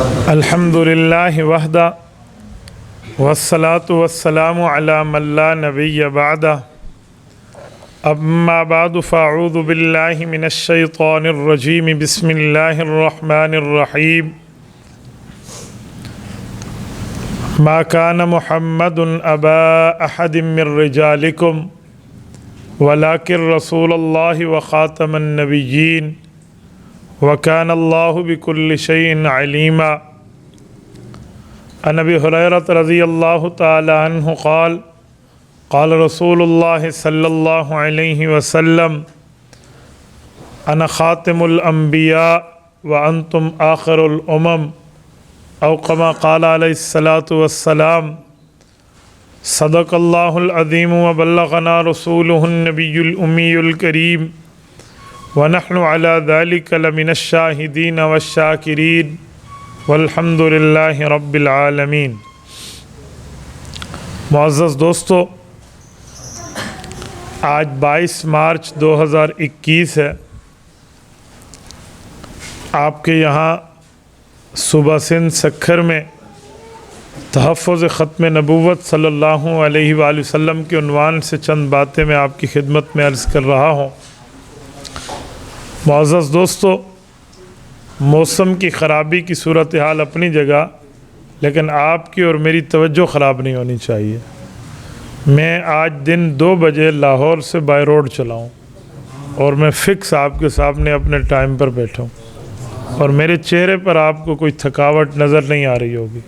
الحمدللہ وحدہ والصلاة والسلام علی من لا نبی بعدہ اما بعد فاعوذ باللہ من الشیطان الرجیم بسم اللہ الرحمن الرحیم ما کان محمد ابا احد من رجالکم ولکن رسول اللہ وخاتم النبیین وکان اللہ بکل شیء علیما عن ابی ہریرہ رضی اللہ تعالی عنہ قال قال رسول اللہ صلی اللہ علیہ وسلم انا خاتم الانبیاء وانتم آخر الامم او کما قال علیہ الصلاۃ والسلام صدق اللہ العظیم وبلغنا رسولہ النبی الامی الکریم ونحن على ذلك لمن الشاہدین والشاکرین والحمد للہ رب العالمین۔ معزز دوستو، آج 22 مارچ 2021 ہے۔ آپ کے یہاں صوبہ سندھ سکھر میں تحفظ ختم نبوت صلی اللہ علیہ وآلہ وسلم کے عنوان سے چند باتیں میں آپ کی خدمت میں عرض کر رہا ہوں۔ معزز دوستو، موسم کی خرابی کی صورتحال اپنی جگہ، لیکن آپ کی اور میری توجہ خراب نہیں ہونی چاہیے۔ میں آج دن 2 بجے لاہور سے بائی روڈ چلاؤں اور میں فکس آپ کے سامنے اپنے ٹائم پر بیٹھا ہوں، اور میرے چہرے پر آپ کو کوئی تھکاوٹ نظر نہیں آ رہی ہوگی،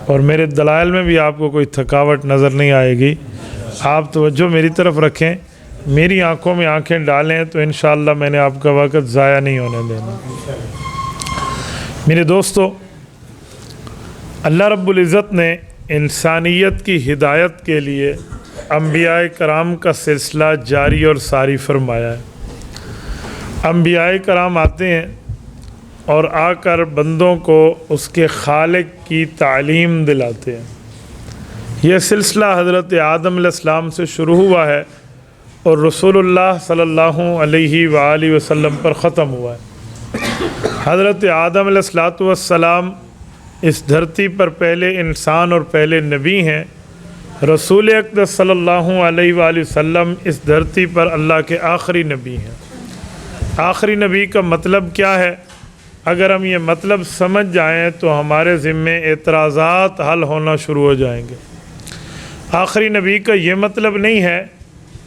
اور میرے دلائل میں بھی آپ کو کوئی تھکاوٹ نظر نہیں آئے گی۔ آپ توجہ میری طرف رکھیں، میری آنکھوں میں آنکھیں ڈالیں تو انشاءاللہ میں نے آپ کا وقت ضائع نہیں ہونے دینا۔ میرے دوستو، اللہ رب العزت نے انسانیت کی ہدایت کے لیے انبیاء کرام کا سلسلہ جاری اور ساری فرمایا ہے۔ انبیاء کرام آتے ہیں اور آ کر بندوں کو اس کے خالق کی تعلیم دلاتے ہیں۔ یہ سلسلہ حضرت آدم علیہ السلام سے شروع ہوا ہے اور رسول اللہ صلی اللہ علیہ وآلہ وسلم پر ختم ہوا ہے۔ حضرت آدم علیہ السلام اس دھرتی پر پہلے انسان اور پہلے نبی ہیں۔ رسول اقدس صلی اللہ علیہ وآلہ وسلم اس دھرتی پر اللہ کے آخری نبی ہیں۔ آخری نبی کا مطلب کیا ہے؟ اگر ہم یہ مطلب سمجھ جائیں تو ہمارے ذمے اعتراضات حل ہونا شروع ہو جائیں گے۔ آخری نبی کا یہ مطلب نہیں ہے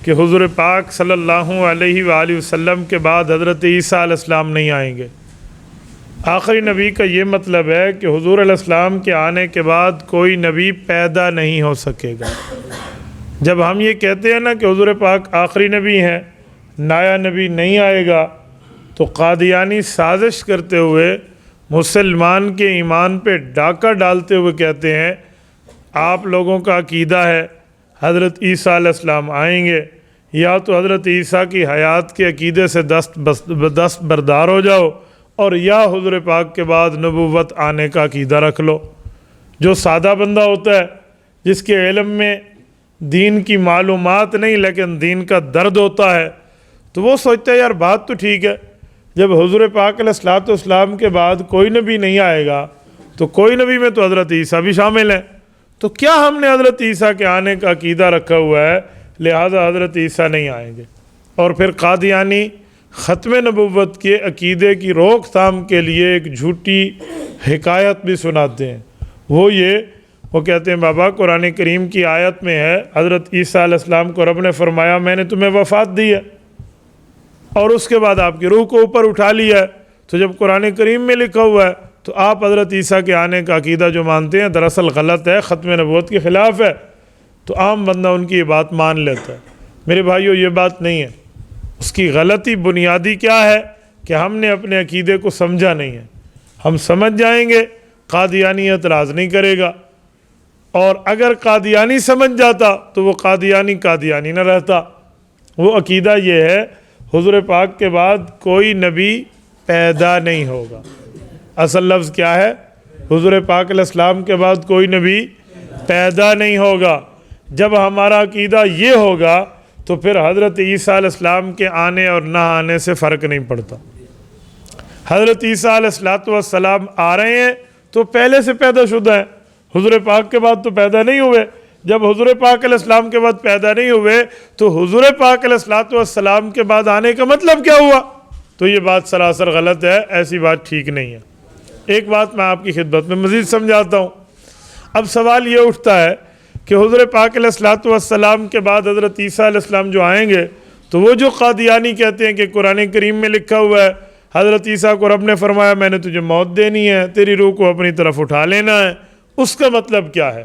کہ حضور پاک صلی اللہ علیہ وآلہ وسلم کے بعد حضرت عیسیٰ علیہ السلام نہیں آئیں گے۔ آخری نبی کا یہ مطلب ہے کہ حضور علیہ السلام کے آنے کے بعد کوئی نبی پیدا نہیں ہو سکے گا۔ جب ہم یہ کہتے ہیں نا کہ حضور پاک آخری نبی ہیں، نیا نبی نہیں آئے گا، تو قادیانی سازش کرتے ہوئے مسلمان کے ایمان پہ ڈاکہ ڈالتے ہوئے کہتے ہیں آپ لوگوں کا عقیدہ ہے حضرت عیسیٰ علیہ السلام آئیں گے، یا تو حضرت عیسیٰ کی حیات کے عقیدے سے دست بردار ہو جاؤ، اور یا حضور پاک کے بعد نبوت آنے کا عقیدہ رکھ لو۔ جو سادہ بندہ ہوتا ہے، جس کے علم میں دین کی معلومات نہیں لیکن دین کا درد ہوتا ہے، تو وہ سوچتا ہے یار بات تو ٹھیک ہے، جب حضور پاک علیہ السلام کے بعد کوئی نبی نہیں آئے گا تو کوئی نبی میں تو حضرت عیسیٰ بھی شامل ہیں، تو کیا ہم نے حضرت عیسیٰ کے آنے کا عقیدہ رکھا ہوا ہے، لہذا حضرت عیسیٰ نہیں آئیں گے۔ اور پھر قادیانی ختم نبوت کے عقیدے کی روک تھام کے لیے ایک جھوٹی حکایت بھی سناتے ہیں۔ وہ کہتے ہیں بابا قرآن کریم کی آیت میں ہے حضرت عیسیٰ علیہ السلام کو رب نے فرمایا میں نے تمہیں وفات دی ہے اور اس کے بعد آپ کی روح کو اوپر اٹھا لیا ہے، تو جب قرآن کریم میں لکھا ہوا ہے تو آپ حضرت عیسیٰ کے آنے کا عقیدہ جو مانتے ہیں دراصل غلط ہے، ختم نبوت کے خلاف ہے، تو عام بندہ ان کی یہ بات مان لیتا ہے۔ میرے بھائیو، یہ بات نہیں ہے۔ اس کی غلطی بنیادی کیا ہے کہ ہم نے اپنے عقیدے کو سمجھا نہیں ہے۔ ہم سمجھ جائیں گے، قادیانی اعتراض نہیں کرے گا، اور اگر قادیانی سمجھ جاتا تو وہ قادیانی نہ رہتا۔ وہ عقیدہ یہ ہے حضور پاک کے بعد کوئی نبی پیدا نہیں ہوگا۔ اصل لفظ کیا ہے؟ حضور پاک علیہ السلام کے بعد کوئی نبی پیدا نہیں ہوگا۔ جب ہمارا عقیدہ یہ ہوگا تو پھر حضرت عیسیٰ علیہ السلام کے آنے اور نہ آنے سے فرق نہیں پڑتا۔ حضرت عیسیٰ علیہ السلام آ رہے ہیں تو پہلے سے پیدا شدہ ہیں، حضور پاک کے بعد تو پیدا نہیں ہوئے۔ جب حضور پاک علیہ السلام کے بعد پیدا نہیں ہوئے تو حضور پاک علیہ السلام کے بعد آنے کا مطلب کیا ہوا؟ تو یہ بات سراسر غلط ہے، ایسی بات ٹھیک نہیں ہے۔ ایک بات میں آپ کی خدمت میں مزید سمجھاتا ہوں۔ اب سوال یہ اٹھتا ہے کہ حضور پاک علیہ السلام کے بعد حضرت عیسیٰ علیہ السلام جو آئیں گے تو وہ جو قادیانی کہتے ہیں کہ قرآن کریم میں لکھا ہوا ہے حضرت عیسیٰ کو رب نے فرمایا میں نے تجھے موت دینی ہے، تیری روح کو اپنی طرف اٹھا لینا ہے، اس کا مطلب کیا ہے؟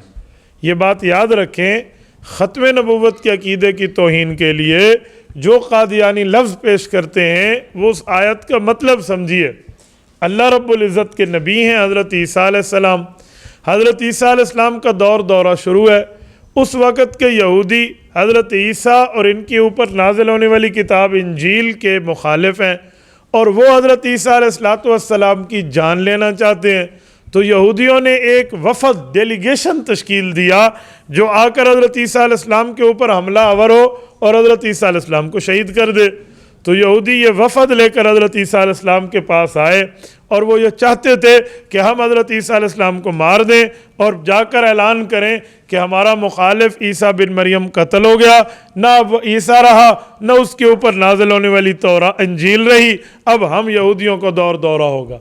یہ بات یاد رکھیں، ختم نبوت کے عقیدے کی توہین کے لیے جو قادیانی لفظ پیش کرتے ہیں وہ اس آیت کا مطلب سمجھیے۔ اللہ رب العزت کے نبی ہیں حضرت عیسیٰ علیہ السلام۔ حضرت عیسیٰ علیہ السلام کا دورہ شروع ہے۔ اس وقت کے یہودی حضرت عیسیٰ اور ان کے اوپر نازل ہونے والی کتاب انجیل کے مخالف ہیں، اور وہ حضرت عیسیٰ علیہ السلام کی جان لینا چاہتے ہیں۔ تو یہودیوں نے ایک وفد ڈیلیگیشن تشکیل دیا جو آ کر حضرت عیسیٰ علیہ السلام کے اوپر حملہ آور ہو اور حضرت عیسیٰ علیہ السلام کو شہید کر دے۔ تو یہودی یہ وفد لے کر حضرت عیسیٰ علیہ السلام کے پاس آئے اور وہ یہ چاہتے تھے کہ ہم حضرت عیسیٰ علیہ السلام کو مار دیں اور جا کر اعلان کریں کہ ہمارا مخالف عیسیٰ بن مریم قتل ہو گیا، نہ اب عیسیٰ رہا نہ اس کے اوپر نازل ہونے والی انجیل رہی، اب ہم یہودیوں کو دورہ ہوگا۔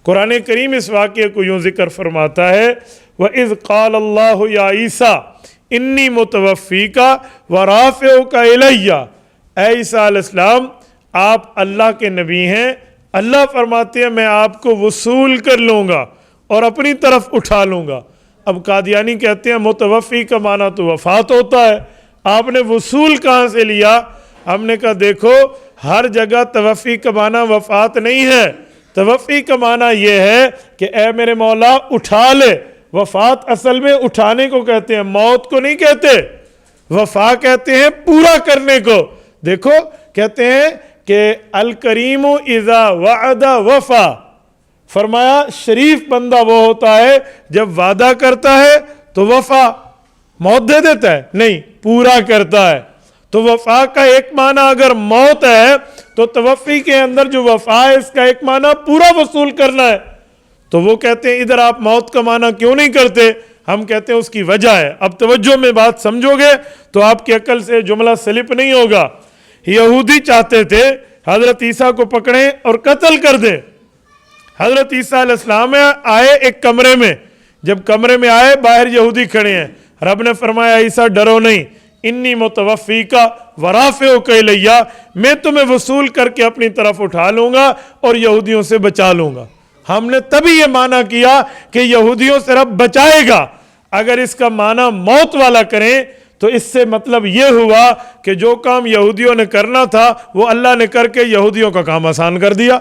قرآن کریم اس واقعے کو یوں ذکر فرماتا ہے وَإِذْ قَالَ اللَّهُ يَا عِيسَىٰ إِنِّي مُتَوَفِّيكَ وَرَافِعُكَ إِلَيَّ۔ اے عیسیٰ علیہ السلام آپ اللہ کے نبی ہیں، اللہ فرماتے ہیں میں آپ کو وصول کر لوں گا اور اپنی طرف اٹھا لوں گا۔ اب قادیانی کہتے ہیں متوفی کا معنی تو وفات ہوتا ہے، آپ نے وصول کہاں سے لیا؟ ہم نے کہا دیکھو ہر جگہ توفی کا معنی وفات نہیں ہے، توفی کا معنی یہ ہے کہ اے میرے مولا اٹھا لے۔ وفات اصل میں اٹھانے کو کہتے ہیں، موت کو نہیں کہتے۔ وفا کہتے ہیں پورا کرنے کو۔ دیکھو کہتے ہیں کہ الکریم اذا وعد وفا، فرمایا شریف بندہ وہ ہوتا ہے جب وعدہ کرتا ہے تو وفا، موت دے دیتا ہے نہیں، پورا کرتا ہے۔ تو وفا کا ایک معنی اگر موت ہے تو توفی کے اندر جو وفا ہے اس کا ایک معنی پورا وصول کرنا ہے۔ تو وہ کہتے ہیں ادھر آپ موت کا معنی کیوں نہیں کرتے؟ ہم کہتے ہیں اس کی وجہ ہے۔ اب توجہ میں بات سمجھو گے تو آپ کی عقل سے جملہ سلپ نہیں ہوگا۔ یہودی چاہتے تھے حضرت عیسیٰ کو پکڑیں اور قتل کر دیں۔ حضرت عیسیٰ علیہ السلام آئے ایک کمرے میں، جب کمرے میں آئے باہر یہودی کھڑے ہیں، رب نے فرمایا عیسیٰ ڈرو نہیں، انی متوفیکا ورافعک الیہ، میں تمہیں وصول کر کے اپنی طرف اٹھا لوں گا اور یہودیوں سے بچا لوں گا۔ ہم نے تبھی یہ معنی کیا کہ یہودیوں سے رب بچائے گا۔ اگر اس کا معنی موت والا کریں تو اس سے مطلب یہ ہوا کہ جو کام یہودیوں نے کرنا تھا وہ اللہ نے کر کے یہودیوں کا کام آسان کر دیا۔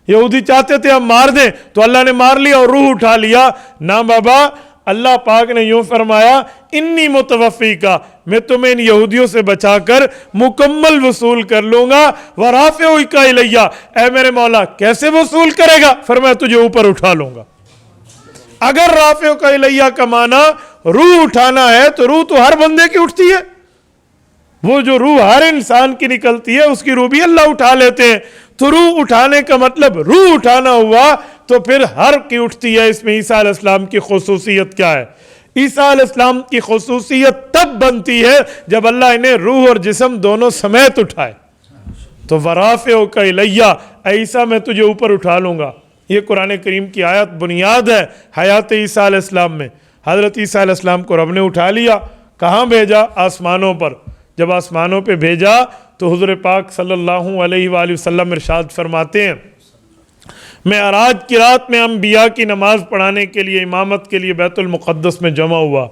یہودی چاہتے تھے ہم مار دیں تو اللہ نے مار لیا اور روح اٹھا لیا۔ نہ بابا، اللہ پاک نے یوں فرمایا انی متوفیکا، میں تمہیں ان یہودیوں سے بچا کر مکمل وصول کر لوں گا۔ ورافعک الیہ، اے میرے مولا کیسے وصول کرے گا؟ فرمایا تجھے اوپر اٹھا لوں گا۔ اگر رافعک الیہ کا معنی روح اٹھانا ہے تو روح تو ہر بندے کی اٹھتی ہے، وہ جو روح ہر انسان کی نکلتی ہے اس کی روح بھی اللہ اٹھا لیتے ہیں۔ تو روح اٹھانے کا مطلب روح اٹھانا ہوا تو پھر ہر کی اٹھتی ہے۔ اس میں عیسیٰ علیہ السلام کی خصوصیت کیا ہے؟ عیسیٰ علیہ السلام کی خصوصیت تب بنتی ہے جب اللہ انہیں روح اور جسم دونوں سمیت اٹھائے۔ تو ورافعک الیہ، اے عیسیٰ میں تجھے اوپر اٹھا لوں گا۔ یہ قرآن کریم کی آیت بنیاد ہے حیات عیسیٰ علیہ السلام میں۔ حضرت عیسیٰ علیہ السلام کو رب نے اٹھا لیا، کہاں بھیجا؟ آسمانوں پر۔ جب آسمانوں پہ بھیجا تو حضور پاک صلی اللہ علیہ وآلہ وسلم ارشاد فرماتے ہیں معراج کی رات میں انبیاء کی نماز پڑھانے کے لیے، امامت کے لیے بیت المقدس میں جمع ہوا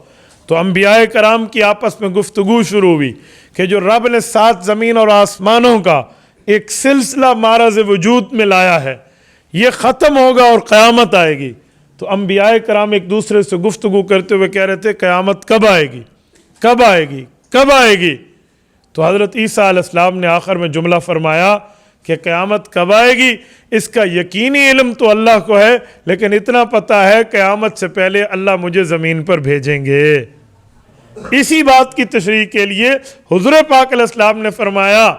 تو انبیاء کرام کی آپس میں گفتگو شروع ہوئی کہ جو رب نے 7 زمین اور آسمانوں کا ایک سلسلہ معرض وجود میں لایا ہے یہ ختم ہوگا اور قیامت آئے گی۔ تو انبیاء کرام ایک دوسرے سے گفتگو کرتے ہوئے کہہ رہے تھے قیامت کب آئے گی، کب آئے گی، کب آئے گی؟ تو حضرت عیسیٰ علیہ السلام نے آخر میں جملہ فرمایا کہ قیامت کب آئے گی اس کا یقینی علم تو اللہ کو ہے، لیکن اتنا پتہ ہے قیامت سے پہلے اللہ مجھے زمین پر بھیجیں گے۔ اسی بات کی تشریح کے لیے حضور پاک علیہ السلام نے فرمایا،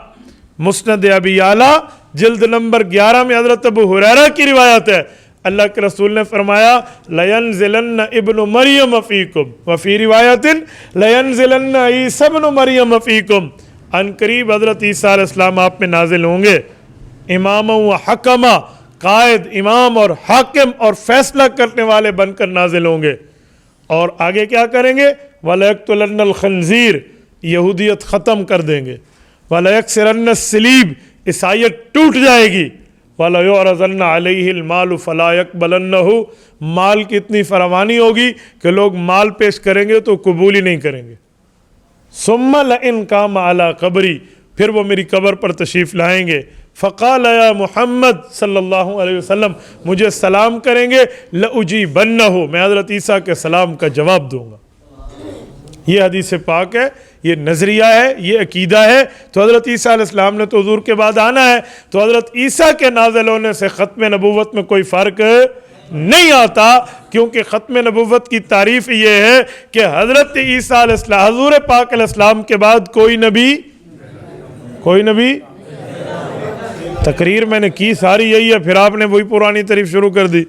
مسند ابی یعلا جلد نمبر 11 میں حضرت ابو ہریرہ کی روایت ہے، اللہ کے رسول نے فرمایا لینزلن ابن مریم فیکم وفی روایت لینزلن عیسی ابن مریم فیکم، ان قریب حضرت عیسیٰ علیہ السلام آپ میں نازل ہوں گے، امام و حکمہ، قائد، امام اور حاکم اور فیصلہ کرنے والے بن کر نازل ہوں گے، اور آگے کیا کریں گے؟ وَلَيَقْتُلَنَّ الْخِنْزِيرَ، یہودیت ختم کر دیں گے، وَلَيَكْسِرَنَّ الصَّلِيبَ، عیسائیت ٹوٹ جائے گی، وَلَيُعْرَضَنَّ عَلَيْهِ الْمَالُ فَلَا يَقْبَلَنَّهُ، مال کی اتنی فراوانی ہوگی کہ لوگ مال پیش کریں گے تو قبول ہی نہیں کریں گے، ثُمَّ لَئِنْ قَامَ عَلَىٰ قَبْرِي، پھر وہ میری قبر پر تشریف لائیں گے، فقال یا محمد صلی اللہ علیہ وسلم، مجھے سلام کریں گے، لأجیبنہ، میں حضرت عیسیٰ کے سلام کا جواب دوں گا۔ یہ حدیث پاک ہے، یہ نظریہ ہے، یہ عقیدہ ہے۔ تو حضرت عیسیٰ علیہ السلام نے تو حضور کے بعد آنا ہے، تو حضرت عیسیٰ کے نازل ہونے سے ختم نبوت میں کوئی فرق نہیں آتا، کیونکہ ختم نبوت کی تعریف یہ ہے کہ حضرت عیسیٰ علیہ السلام، حضور پاک علیہ السلام کے بعد کوئی نبی تقریر میں نے کی ساری یہی ہے، پھر آپ نے وہی پرانی تعریف شروع کر دی۔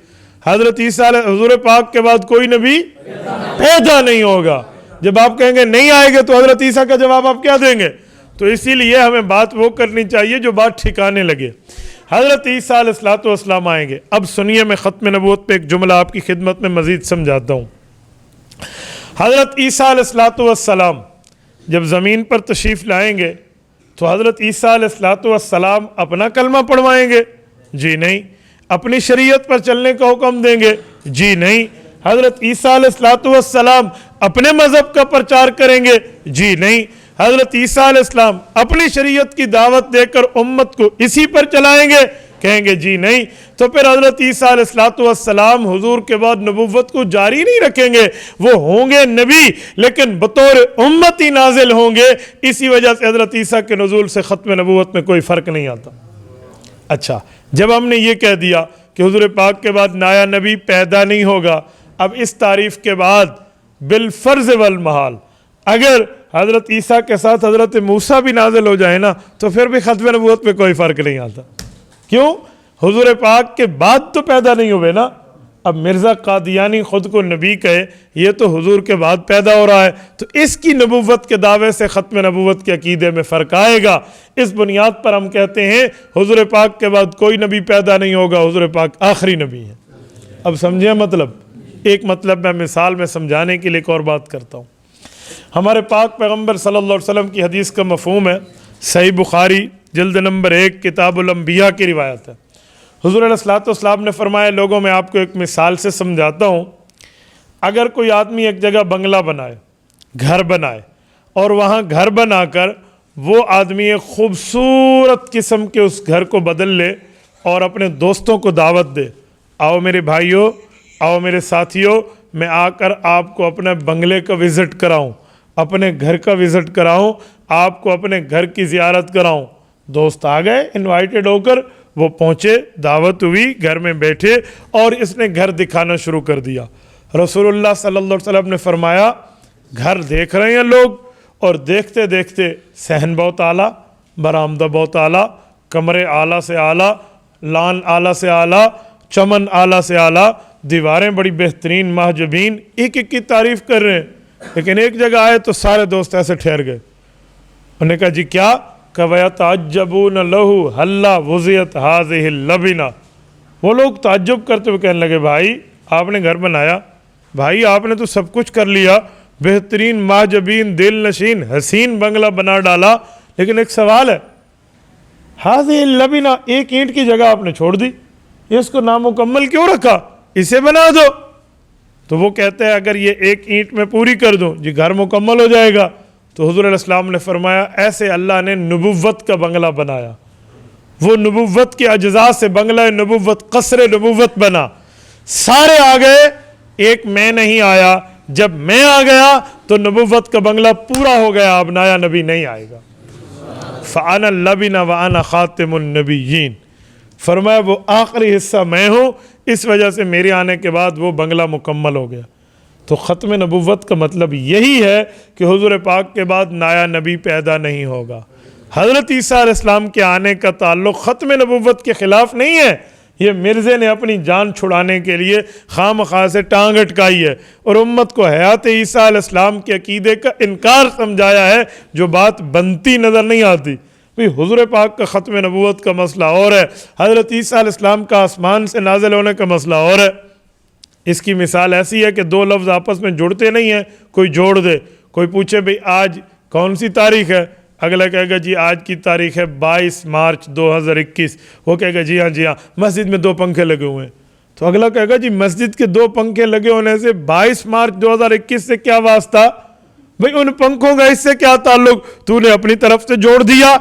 حضرت عیسیٰ علیہ حضور پاک کے بعد کوئی نبی پیدا نہیں ہوگا۔ جب آپ کہیں گے نہیں آئے گے تو حضرت عیسیٰ کا جواب آپ کیا دیں گے؟ تو اسی لیے ہمیں بات وہ کرنی چاہیے جو بات ٹھکانے لگے۔ حضرت عیسیٰ علیہ السلام آئیں گے۔ اب سنیے، میں ختم نبوت پہ ایک جملہ آپ کی خدمت میں مزید سمجھاتا ہوں۔ حضرت عیسیٰ علیہ السلام جب زمین پر تشریف لائیں گے تو حضرت عیسیٰ علیہ السلام اپنا کلمہ پڑھوائیں گے؟ جی نہیں۔ اپنی شریعت پر چلنے کا حکم دیں گے؟ جی نہیں۔ حضرت عیسیٰ علیہ السلام اپنے مذہب کا پرچار کریں گے؟ جی نہیں۔ حضرت عیسیٰ علیہ السلام اپنی شریعت کی دعوت دے کر امت کو اسی پر چلائیں گے؟ کہیں گے جی نہیں۔ تو پھر حضرت عیسیٰ علیہ السلام حضور کے بعد نبوت کو جاری نہیں رکھیں گے، وہ ہوں گے نبی لیکن بطور امتی نازل ہوں گے۔ اسی وجہ سے حضرت عیسیٰ کے نزول سے ختم نبوت میں کوئی فرق نہیں آتا۔ اچھا، جب ہم نے یہ کہہ دیا کہ حضور پاک کے بعد نیا نبی پیدا نہیں ہوگا، اب اس تعریف کے بعد بالفرض والمحال اگر حضرت عیسیٰ کے ساتھ حضرت موسیٰ بھی نازل ہو جائے نا تو پھر بھی ختم نبوت میں کوئی فرق نہیں آتا۔ کیوں؟ حضور پاک کے بعد تو پیدا نہیں ہوئے نا۔ اب مرزا قادیانی خود کو نبی کہے، یہ تو حضور کے بعد پیدا ہو رہا ہے، تو اس کی نبوت کے دعوے سے ختم نبوت کے عقیدے میں فرق آئے گا۔ اس بنیاد پر ہم کہتے ہیں حضور پاک کے بعد کوئی نبی پیدا نہیں ہوگا، حضور پاک آخری نبی ہے۔ اب سمجھیں مطلب؟ ایک مطلب میں مثال میں سمجھانے کے لیے ایک اور بات کرتا ہوں۔ ہمارے پاک پیغمبر صلی اللہ علیہ وسلم کی حدیث کا مفہوم ہے، صحیح بخاری جلد نمبر 1 کتاب الانبیاء کی روایت ہے۔ حضور علیہ السلام نے فرمایا، لوگوں میں آپ کو ایک مثال سے سمجھاتا ہوں، اگر کوئی آدمی ایک جگہ بنگلہ بنائے، گھر بنائے، اور وہاں گھر بنا کر وہ آدمی ایک خوبصورت قسم کے اس گھر کو بدل لے اور اپنے دوستوں کو دعوت دے، آؤ میرے بھائیوں، آؤ میرے ساتھیوں، میں آ کر آپ کو اپنے بنگلے کا وزٹ کراؤں، اپنے گھر کا وزٹ کراؤں، آپ کو اپنے گھر کی زیارت کراؤں۔ دوست آ گئے انوائٹڈ ہو کر، وہ پہنچے، دعوت ہوئی، گھر میں بیٹھے اور اس نے گھر دکھانا شروع کر دیا۔ رسول اللہ صلی اللہ علیہ وسلم نے فرمایا، گھر دیکھ رہے ہیں لوگ، اور دیکھتے دیکھتے صحن بہت اعلیٰ، برآمدہ بہت اعلیٰ، کمرے اعلیٰ سے اعلیٰ، لان اعلیٰ سے اعلیٰ، چمن اعلیٰ سے اعلیٰ، دیواریں بڑی بہترین محجبین، ایک ایک کی تعریف کر رہے ہیں۔ لیکن ایک جگہ آئے تو سارے دوست ایسے ٹھہر گئے۔ انہوں نے کہا جی کیا؟ کہ وَيَتَعَجَّبُونَ لَهُ هَلَّا وُزِيَتْ هَذِهِ اللَّبِنَةُ، وہ لوگ تعجب کرتے ہوئے کہنے لگے، بھائی آپ نے گھر بنایا، بھائی آپ نے تو سب کچھ کر لیا، بہترین محجبین دل نشین حسین بنگلہ بنا ڈالا، لیکن ایک سوال ہے، هَذِهِ اللَّبِنَةُ، ایک اینٹ کی جگہ آپ نے چھوڑ دی، اس کو نامکمل کیوں رکھا؟ اسے بنا دو۔ تو وہ کہتے ہیں اگر یہ ایک اینٹ میں پوری کر دوں جی گھر مکمل ہو جائے گا۔ تو حضور علیہ السلام نے فرمایا، ایسے اللہ نے نبوت کا بنگلہ بنایا، وہ نبوت کے اجزاء سے بنگلہ نبوت، قصر نبوت بنا، سارے آ گئے، ایک میں نہیں آیا، جب میں آ گیا تو نبوت کا بنگلہ پورا ہو گیا، اب نیا نبی نہیں آئے گا۔ فَأَنَا اللَّبِنَ وَأَنَا خَاتِمُ النَّبِيِّينَ، فرمایا وہ آخری حصہ میں ہوں، اس وجہ سے میرے آنے کے بعد وہ بنگلہ مکمل ہو گیا۔ تو ختم نبوت کا مطلب یہی ہے کہ حضور پاک کے بعد نیا نبی پیدا نہیں ہوگا۔ حضرت عیسیٰ علیہ السلام کے آنے کا تعلق ختم نبوت کے خلاف نہیں ہے، یہ مرزے نے اپنی جان چھڑانے کے لیے خواہ سے ٹانگ اٹکائی ہے اور امت کو حیات عیسیٰ علیہ السلام کے عقیدے کا انکار سمجھایا ہے، جو بات بنتی نظر نہیں آتی۔ حضور پاک کا ختم نبوت کا مسئلہ اور ہے، حضرت عیسیٰ علیہ السلام کا آسمان سے نازل ہونے کا مسئلہ اور ہے۔ اس کی مثال ایسی ہے کہ دو لفظ آپس میں جڑتے نہیں ہیں، کوئی جوڑ دے، کوئی پوچھے بھئی آج کون سی تاریخ ہے، اگلا کہے گا جی آج کی تاریخ ہے 22 مارچ 2021، وہ کہے گا جی ہاں مسجد میں 2 پنکھے لگے ہوئے ہیں، تو اگلا کہے گا جی مسجد کے 2 پنکھے لگے ہونے سے 22 مارچ 2021 سے کیا واسطہ؟ بھئی ان پنکھوں کا اس سے کیا تعلق؟ تو نے اپنی طرف سے جوڑ دیا۔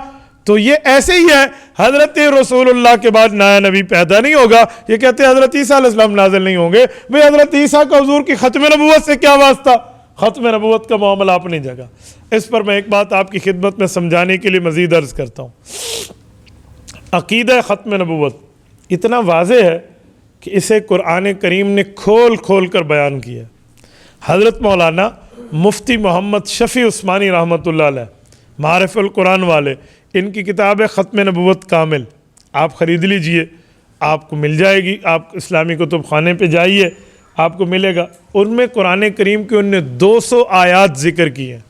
تو یہ ایسے ہی ہے، حضرت رسول اللہ کے بعد نیا نبی پیدا نہیں ہوگا، یہ کہتے ہیں حضرت عیسیٰ علیہ السلام نازل نہیں ہوں گے، بھئی حضرت عیسیٰ کا حضور کی ختم نبوت سے کیا واسطہ؟ ختم نبوت کا معاملہ اپنی جگہ۔ اس پر میں ایک بات آپ کی خدمت میں سمجھانے کے لیے مزید عرض کرتا ہوں۔ عقیدہ ختم نبوت اتنا واضح ہے کہ اسے قرآن کریم نے کھول کھول کر بیان کیا۔ حضرت مولانا مفتی محمد شفیع عثمانی رحمۃ اللہ علیہ، معارف القرآن والے، ان کی کتاب ہے ختم نبوت کامل، آپ خرید لیجئے، آپ کو مل جائے گی، آپ اسلامی کتب خانے پہ جائیے آپ کو ملے گا۔ ان میں قرآن کریم کی ان نے 200 آیات ذکر کی ہیں،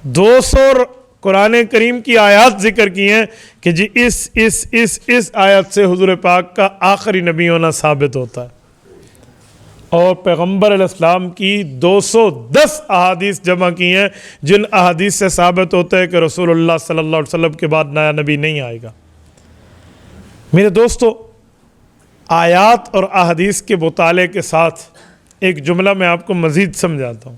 200 قرآن کریم کی آیات ذکر کی ہیں کہ جی اس آیت سے حضور پاک کا آخری نبی ہونا ثابت ہوتا ہے، اور پیغمبر علیہ السلام کی 210 احادیث جمع کی ہیں جن احادیث سے ثابت ہوتا ہے کہ رسول اللہ صلی اللہ علیہ وسلم کے بعد نیا نبی نہیں آئے گا۔ میرے دوستو، آیات اور احادیث کے مطالعے کے ساتھ ایک جملہ میں آپ کو مزید سمجھاتا ہوں۔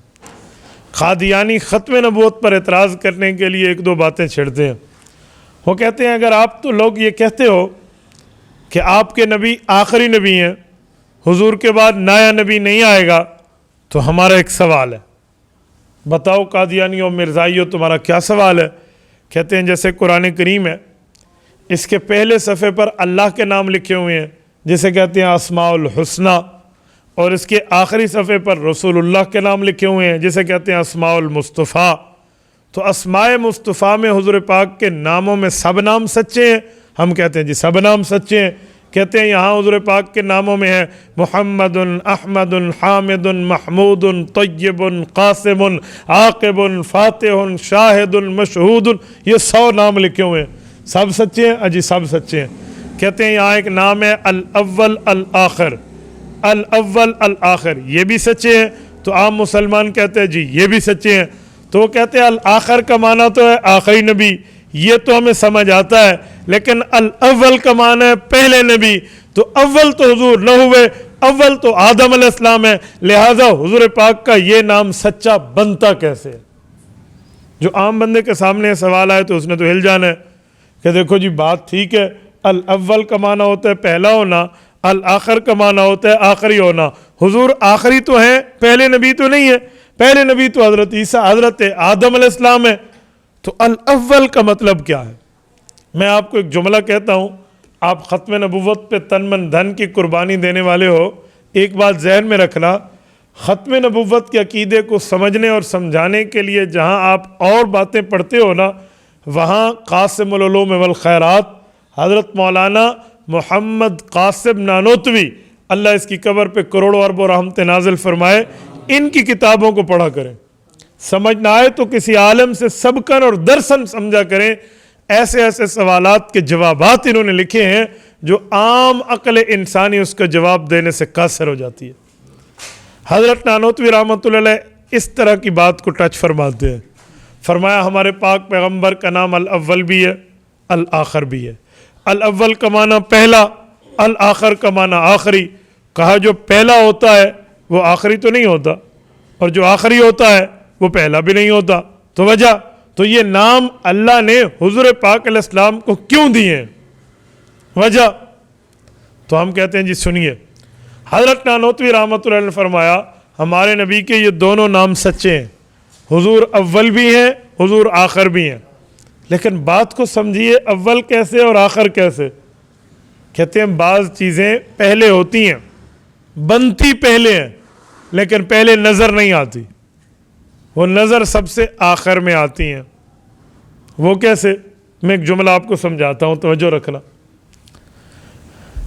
قادیانی ختم نبوت پر اعتراض کرنے کے لیے 1-2 باتیں چھیڑتے ہیں۔ وہ کہتے ہیں اگر آپ تو لوگ یہ کہتے ہو کہ آپ کے نبی آخری نبی ہیں، حضور کے بعد نیا نبی نہیں آئے گا، تو ہمارا ایک سوال ہے، بتاؤ قادیانیوں مرزائیوں تمہارا کیا سوال ہے؟ کہتے ہیں جیسے قرآن کریم ہے، اس کے پہلے صفحے پر اللہ کے نام لکھے ہوئے ہیں جسے کہتے ہیں اسماء الحسنہ، اور اس کے آخری صفحے پر رسول اللہ کے نام لکھے ہوئے ہیں جسے کہتے ہیں اسماء المصطفیٰ۔ تو اسماء مصطفیٰ میں حضور پاک کے ناموں میں سب نام سچے ہیں؟ ہم کہتے ہیں جی سب نام سچے ہیں۔ کہتے ہیں یہاں حضور پاک کے ناموں میں ہے محمد، احمد، حامد، محمود، طیب، قاسم، عاقب، فاتح، شاہد، مشہود، یہ 100 نام لکھے ہوئے ہیں، سب سچے ہیں؟ اجی سب سچے ہیں۔ کہتے ہیں یہاں ایک نام ہے الاول الآخر، الاول الآخر، یہ بھی سچے ہیں؟ تو عام مسلمان کہتے ہیں جی یہ بھی سچے ہیں۔ تو وہ کہتے ہیں الآخر کا معنی تو ہے آخری نبی، یہ تو ہمیں سمجھ آتا ہے، لیکن الاول کا معنی ہے پہلے نبی، تو اول تو حضور نہ ہوئے، اول تو آدم علیہ السلام ہے، لہٰذا حضور پاک کا یہ نام سچا بنتا کیسے ہے؟ جو عام بندے کے سامنے سوال آئے تو اس نے تو ہل جانا ہے کہ دیکھو جی بات ٹھیک ہے، الاول کا معنی ہوتا ہے پہلا ہونا، الآخر کا معنی ہوتا ہے آخری ہونا، حضور آخری تو ہیں، پہلے نبی تو نہیں ہے، پہلے نبی تو حضرت عیسیٰ حضرت آدم علیہ السلام ہے، تو الاول کا مطلب کیا ہے؟ میں آپ کو ایک جملہ کہتا ہوں، آپ ختم نبوت پہ تن من دھن کی قربانی دینے والے ہو، ایک بات ذہن میں رکھنا، ختم نبوت کے عقیدے کو سمجھنے اور سمجھانے کے لیے جہاں آپ اور باتیں پڑھتے ہو نا، وہاں قاسم العلوم والخیرات حضرت مولانا محمد قاسم نانوتوی، اللہ اس کی قبر پہ کروڑوں اربوں رحمت نازل فرمائے، ان کی کتابوں کو پڑھا کریں، سمجھ نہ آئے تو کسی عالم سے سبقاً اور درساً سمجھا کریں۔ ایسے ایسے سوالات کے جوابات انہوں نے لکھے ہیں جو عام عقل انسانی اس کا جواب دینے سے قاصر ہو جاتی ہے۔ حضرت نانوتوی رحمۃ اللہ علیہ اس طرح کی بات کو ٹچ فرماتے ہیں، فرمایا ہمارے پاک پیغمبر کا نام الاول بھی ہے الآخر بھی ہے، الاول کا معنی پہلا، الآخر کا معنی آخری، کہا جو پہلا ہوتا ہے وہ آخری تو نہیں ہوتا، اور جو آخری ہوتا ہے وہ پہلا بھی نہیں ہوتا، تو وجہ تو یہ نام اللہ نے حضور پاک علیہ السلام کو کیوں دیے ہیں؟ وجہ تو ہم کہتے ہیں جی سنیے، حضرت نانوتوی رحمۃ اللہ نے فرمایا ہمارے نبی کے یہ دونوں نام سچے ہیں، حضور اول بھی ہیں حضور آخر بھی ہیں، لیکن بات کو سمجھیے اول کیسے اور آخر کیسے؟ کہتے ہیں بعض چیزیں پہلے ہوتی ہیں، بنتی پہلے ہیں، لیکن پہلے نظر نہیں آتی، وہ نظر سب سے آخر میں آتی ہیں۔ وہ کیسے؟ میں ایک جملہ آپ کو سمجھاتا ہوں، توجہ رکھنا۔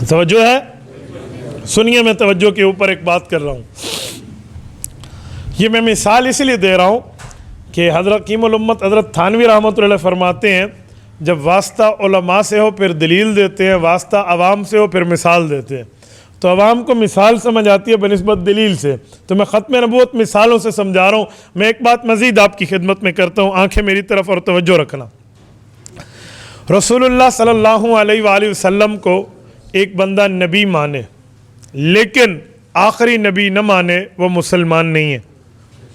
توجہ ہے؟ سنیے، میں توجہ کے اوپر ایک بات کر رہا ہوں. یہ میں مثال اس لیے دے رہا ہوں کہ حضرت قیم الامت حضرت تھانوی رحمۃ اللہ علیہ فرماتے ہیں جب واسطہ علماء سے ہو پھر دلیل دیتے ہیں، واسطہ عوام سے ہو پھر مثال دیتے ہیں. تو عوام کو مثال سمجھ آتی ہے بنسبت دلیل سے، تو میں ختم نبوت مثالوں سے سمجھا رہا ہوں. میں ایک بات مزید آپ کی خدمت میں کرتا ہوں، آنکھیں میری طرف اور توجہ رکھنا. رسول اللہ صلی اللہ علیہ وآلہ وسلم کو ایک بندہ نبی مانے لیکن آخری نبی نہ مانے، وہ مسلمان نہیں ہے.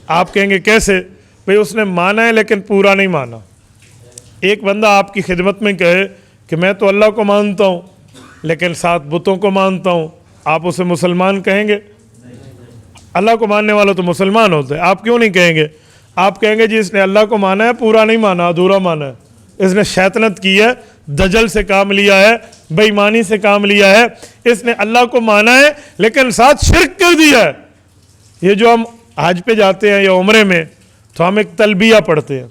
آپ کہیں گے کیسے؟ بھئی اس نے مانا ہے لیکن پورا نہیں مانا. ایک بندہ آپ کی خدمت میں کہے کہ میں تو اللہ کو مانتا ہوں لیکن 7 بتوں کو مانتا ہوں، آپ اسے مسلمان کہیں گے؟ اللہ کو ماننے والا تو مسلمان ہوتا ہے، آپ کیوں نہیں کہیں گے؟ آپ کہیں گے جی اس نے اللہ کو مانا ہے، پورا نہیں مانا، ادھورا مانا ہے، اس نے شیطنت کی ہے، دجل سے کام لیا ہے، بے ایمانی سے کام لیا ہے، اس نے اللہ کو مانا ہے لیکن ساتھ شرک کر دیا ہے. یہ جو ہم حج پہ جاتے ہیں یا عمرے میں تو ہم ایک تلبیہ پڑھتے ہیں،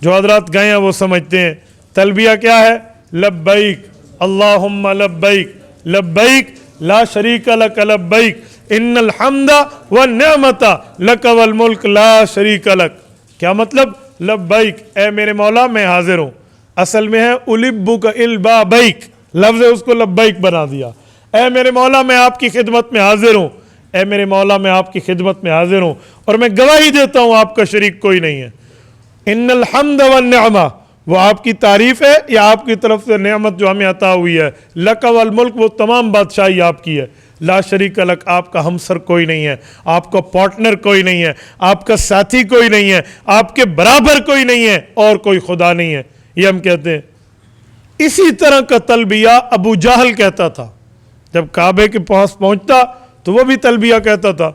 جو حضرات گئے ہیں وہ سمجھتے ہیں. تلبیہ کیا ہے؟ لبیک اللہم لبیک لبیک لا شریک لک لبیک ان الحمد والنعمت لک والملک لا شریک لک. کیا مطلب؟ لبیک اے میرے مولا میں حاضر ہوں. اصل میں ہے البک البابیک، لفظ اس کو لبیک بنا دیا. اے میرے مولا میں آپ کی خدمت میں حاضر ہوں، اے میرے مولا میں آپ کی خدمت میں حاضر ہوں اور میں گواہی دیتا ہوں آپ کا شریک کوئی نہیں ہے. ان الحمد والنعمہ، وہ آپ کی تعریف ہے یا آپ کی طرف سے نعمت جو ہمیں عطا ہوئی ہے. لک والملک، وہ تمام بادشاہی آپ کی ہے. لا شریک لک، آپ کا ہمسر کوئی نہیں ہے، آپ کا پارٹنر کوئی نہیں ہے، آپ کا ساتھی کوئی نہیں ہے، آپ کے برابر کوئی نہیں ہے اور کوئی خدا نہیں ہے. یہ ہم کہتے ہیں. اسی طرح کا تلبیہ ابو جہل کہتا تھا. جب کعبے کے پاس پہنچتا تو وہ بھی تلبیہ کہتا تھا.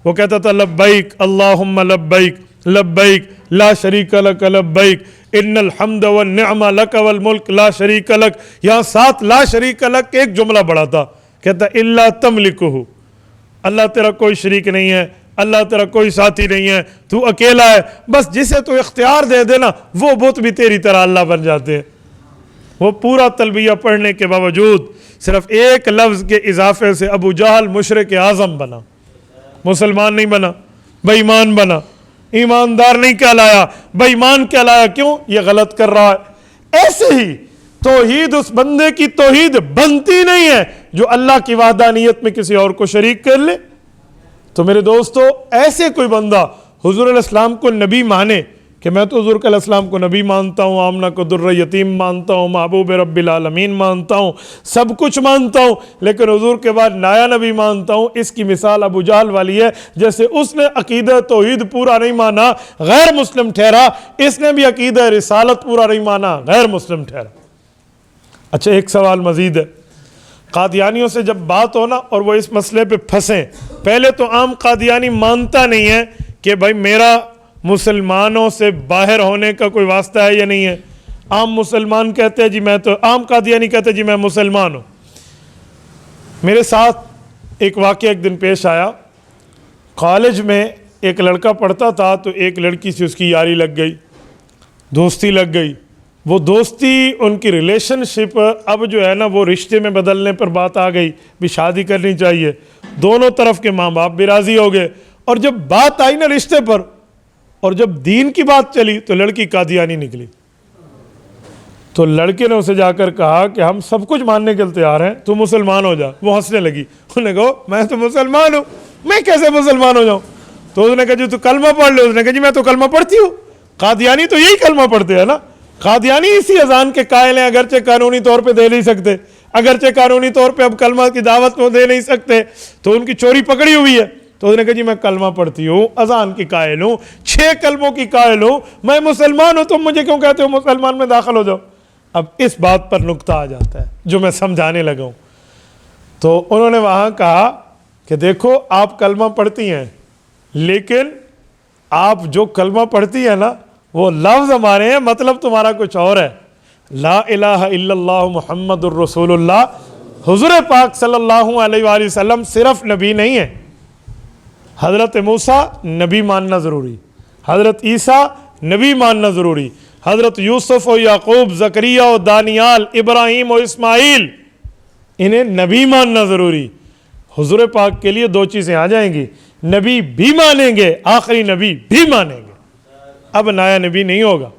وہ کہتا تھا لبیک اللہم لبیک لبیک لا شریک لک لبیک ان الحمد والنعمہ لک والملک لا شریک لک. یہاں 7 لا شریک لک ایک جملہ بڑھا تھا، کہتا الا تملکہ، اللہ تیرا کوئی شریک نہیں ہے، اللہ تیرا کوئی ساتھی نہیں ہے، تو اکیلا ہے، بس جسے تو اختیار دے دینا وہ بت بھی تیری طرح اللہ بن جاتے ہیں. وہ پورا تلبیہ پڑھنے کے باوجود صرف ایک لفظ کے اضافے سے ابو جہل مشرک اعظم بنا، مسلمان نہیں بنا، بے ایمان بنا. ایماندار نہیں کہلایا، بے ایمان کہلایا. کیوں؟ یہ غلط کر رہا ہے. ایسے ہی توحید اس بندے کی توحید بنتی نہیں ہے جو اللہ کی وحدانیت میں کسی اور کو شریک کر لے. تو میرے دوستو، ایسے کوئی بندہ حضور علیہ السلام کو نبی مانے کہ میں تو حضور علیہ السلام کو نبی مانتا ہوں، آمنہ کو در یتیم مانتا ہوں، محبوب رب العالمین مانتا ہوں، سب کچھ مانتا ہوں، لیکن حضور کے بعد نایا نبی مانتا ہوں. اس کی مثال ابو جہل والی ہے. جیسے اس نے عقیدہ توحید پورا نہیں مانا، غیر مسلم ٹھہرا، اس نے بھی عقیدہ رسالت پورا نہیں مانا، غیر مسلم ٹھہرا. اچھا، ایک سوال مزید ہے. قادیانیوں سے جب بات ہو نا اور وہ اس مسئلے پہ پھنسیں، پہلے تو عام قادیانی مانتا نہیں ہے کہ بھائی میرا مسلمانوں سے باہر ہونے کا کوئی واسطہ ہے یا نہیں ہے. عام مسلمان کہتے ہیں جی میں تو، عام قادیانی کہتے ہیں جی میں مسلمان ہوں. میرے ساتھ ایک واقعہ ایک دن پیش آیا. کالج میں ایک لڑکا پڑھتا تھا تو ایک لڑکی سے اس کی یاری لگ گئی، دوستی لگ گئی. وہ دوستی، ان کی ریلیشن شپ اب جو ہے نا وہ رشتے میں بدلنے پر بات آ گئی، بھی شادی کرنی چاہیے. دونوں طرف کے ماں باپ بھی راضی ہو گئے. اور جب بات آئی نا رشتے پر اور جب دین کی بات چلی تو لڑکی قادیانی نکلی. تو لڑکے نے اسے جا کر کہا کہ ہم سب کچھ ماننے کے لیے تیار ہیں، تو مسلمان ہو جا. وہ ہنسنے لگی. انہوں نے کہا میں تو مسلمان ہوں، میں کیسے مسلمان ہو جاؤں؟ تو اس نے کہا جی تو کلمہ پڑھ لے. اس نے کہا جی میں تو کلمہ پڑھتی ہوں. قادیانی تو یہی کلمہ پڑھتے ہیں نا. قادیانی اسی اذان کے قائل ہیں، اگرچہ قانونی طور پہ دے نہیں سکتے، اگرچہ قانونی طور پہ اب کلمہ کی دعوت میں دے نہیں سکتے، تو ان کی چوری پکڑی ہوئی ہے. تو اس نے کہا جی میں کلمہ پڑھتی ہوں، اذان کی قائل ہوں، 6 کلموں کی قائل ہوں، میں مسلمان ہوں، تم مجھے کیوں کہتے ہو مسلمان میں داخل ہو جاؤ؟ اب اس بات پر نقطہ آ جاتا ہے جو میں سمجھانے لگا ہوں. تو انہوں نے وہاں کہا کہ دیکھو آپ کلمہ پڑھتی ہیں لیکن آپ جو کلمہ پڑھتی ہیں نا وہ لفظ ہمارے ہیں، مطلب تمہارا کچھ اور ہے. لا الہ الا اللہ محمد الرسول اللہ. حضور پاک صلی اللہ علیہ وآلہ وسلم صرف نبی نہیں ہے. حضرت موسیٰ نبی ماننا ضروری، حضرت عیسیٰ نبی ماننا ضروری، حضرت یوسف و یعقوب، زکریا و دانیال، ابراہیم و اسماعیل، انہیں نبی ماننا ضروری. حضور پاک کے لیے دو چیزیں آ جائیں گی, نبی بھی مانیں گے, آخری نبی بھی مانیں گے. اب نیا نبی نہیں ہوگا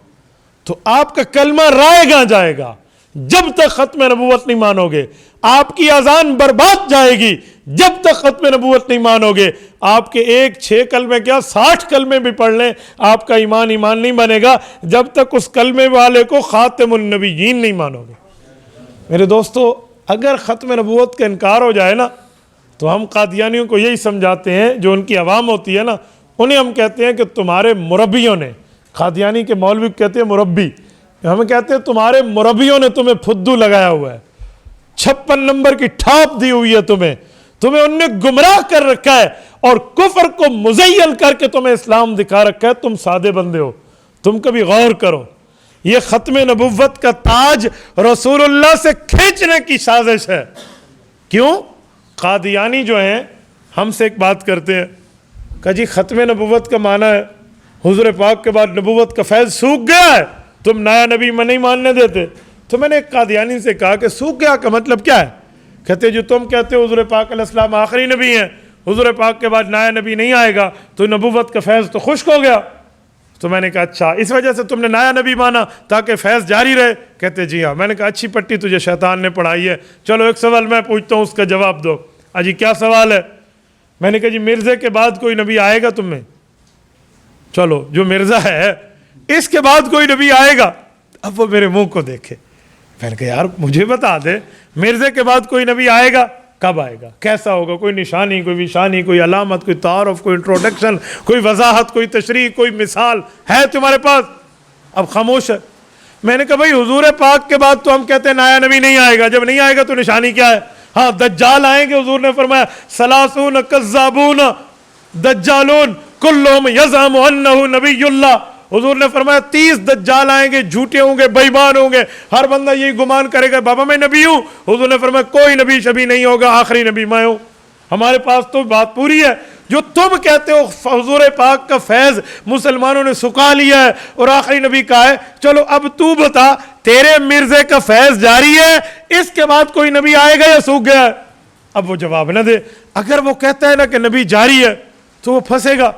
تو آپ کا کلمہ رائے گاں جائے گا جب تک ختم نبوت نہیں مانو گے. آپ کی اذان برباد جائے گی جب تک ختم نبوت نہیں مانو گے. آپ کے 6 کلمے کیا 60 کلمے بھی پڑھ لیں, آپ کا ایمان نہیں بنے گا جب تک اس کلمے والے کو خاتم النبیین نہیں مانو گے. میرے دوستو, اگر ختم نبوت کا انکار ہو جائے نا تو ہم قادیانیوں کو یہی سمجھاتے ہیں, جو ان کی عوام ہوتی ہے نا انہیں ہم کہتے ہیں کہ تمہارے مربیوں نے, قادیانی کے مولوی کہتے ہیں مربی, ہمیں کہتے ہیں تمہارے مربیوں نے تمہیں پھدو لگایا ہوا ہے, 56 نمبر کی ٹھاپ دی ہوئی ہے تمہیں ان نے گمراہ کر رکھا ہے اور کفر کو مزین کر کے تمہیں اسلام دکھا رکھا ہے. تم سادے بندے ہو, تم کبھی غور کرو. یہ ختم نبوت کا تاج رسول اللہ سے کھینچنے کی سازش ہے. کیوں؟ قادیانی جو ہیں ہم سے ایک بات کرتے ہیں کہ جی ختم نبوت کا معنی ہے حضور پاک کے بعد نبوت کا فیض سوکھ گیا ہے, تم نیا نبی میں نہیں ماننے دیتے. تو میں نے ایک قادیانی سے کہا کہ سوکھ گیا کا مطلب کیا ہے؟ کہتے جو تم کہتے ہو حضور پاک علیہ السلام آخری نبی ہیں, حضور پاک کے بعد نیا نبی نہیں آئے گا تو نبوت کا فیض تو خشک ہو گیا. تو میں نے کہا اچھا اس وجہ سے تم نے نیا نبی مانا تاکہ فیض جاری رہے؟ کہتے جی ہاں. میں نے کہا اچھی پٹی تجھے شیطان نے پڑھائی ہے, چلو ایک سوال میں پوچھتا ہوں اس کا جواب دو. جی کیا سوال ہے؟ میں نے کہا جی مرزے کے بعد کوئی نبی آئے گا تم میں؟ چلو جو مرزا ہے اس کے بعد کوئی نبی آئے گا؟ اب وہ میرے منہ کو دیکھے. میں نے کہا یار مجھے بتا دے مرزے کے بعد کوئی نبی آئے گا, کب آئے گا, کیسا ہوگا, کوئی نشانی, کوئی وشانی, کوئی علامت, کوئی تعارف, کوئی انٹروڈکشن, کوئی وضاحت, کوئی تشریح, کوئی مثال ہے تمہارے پاس؟ اب خاموش ہے. میں نے کہا بھائی حضور پاک کے بعد تو ہم کہتے ہیں نیا نبی نہیں آئے گا, جب نہیں آئے گا تو نشانی کیا ہے؟ ہاں دجال آئیں گے, حضور نے فرمایا ثلاثون کذابون دجالون کلہم یزعم انہ نبی اللہ. حضور نے فرمایا 30 دجال آئیں گے, جھوٹے ہوں گے, بے ایمان ہوں گے, ہر بندہ یہی گمان کرے گا بابا میں نبی ہوں. حضور نے فرمایا کوئی نبی شبی نہیں ہوگا, آخری نبی میں ہوں. ہمارے پاس تو بات پوری ہے. جو تم کہتے ہو حضور پاک کا فیض مسلمانوں نے سکھا لیا ہے اور آخری نبی کا ہے, چلو اب تو بتا تیرے مرزے کا فیض جاری ہے, اس کے بعد کوئی نبی آئے گا یا سوکھ گیا ہے؟ اب وہ جواب نہ دے. اگر وہ کہتا ہے نا کہ نبی جاری ہے تو وہ پھنسے گا,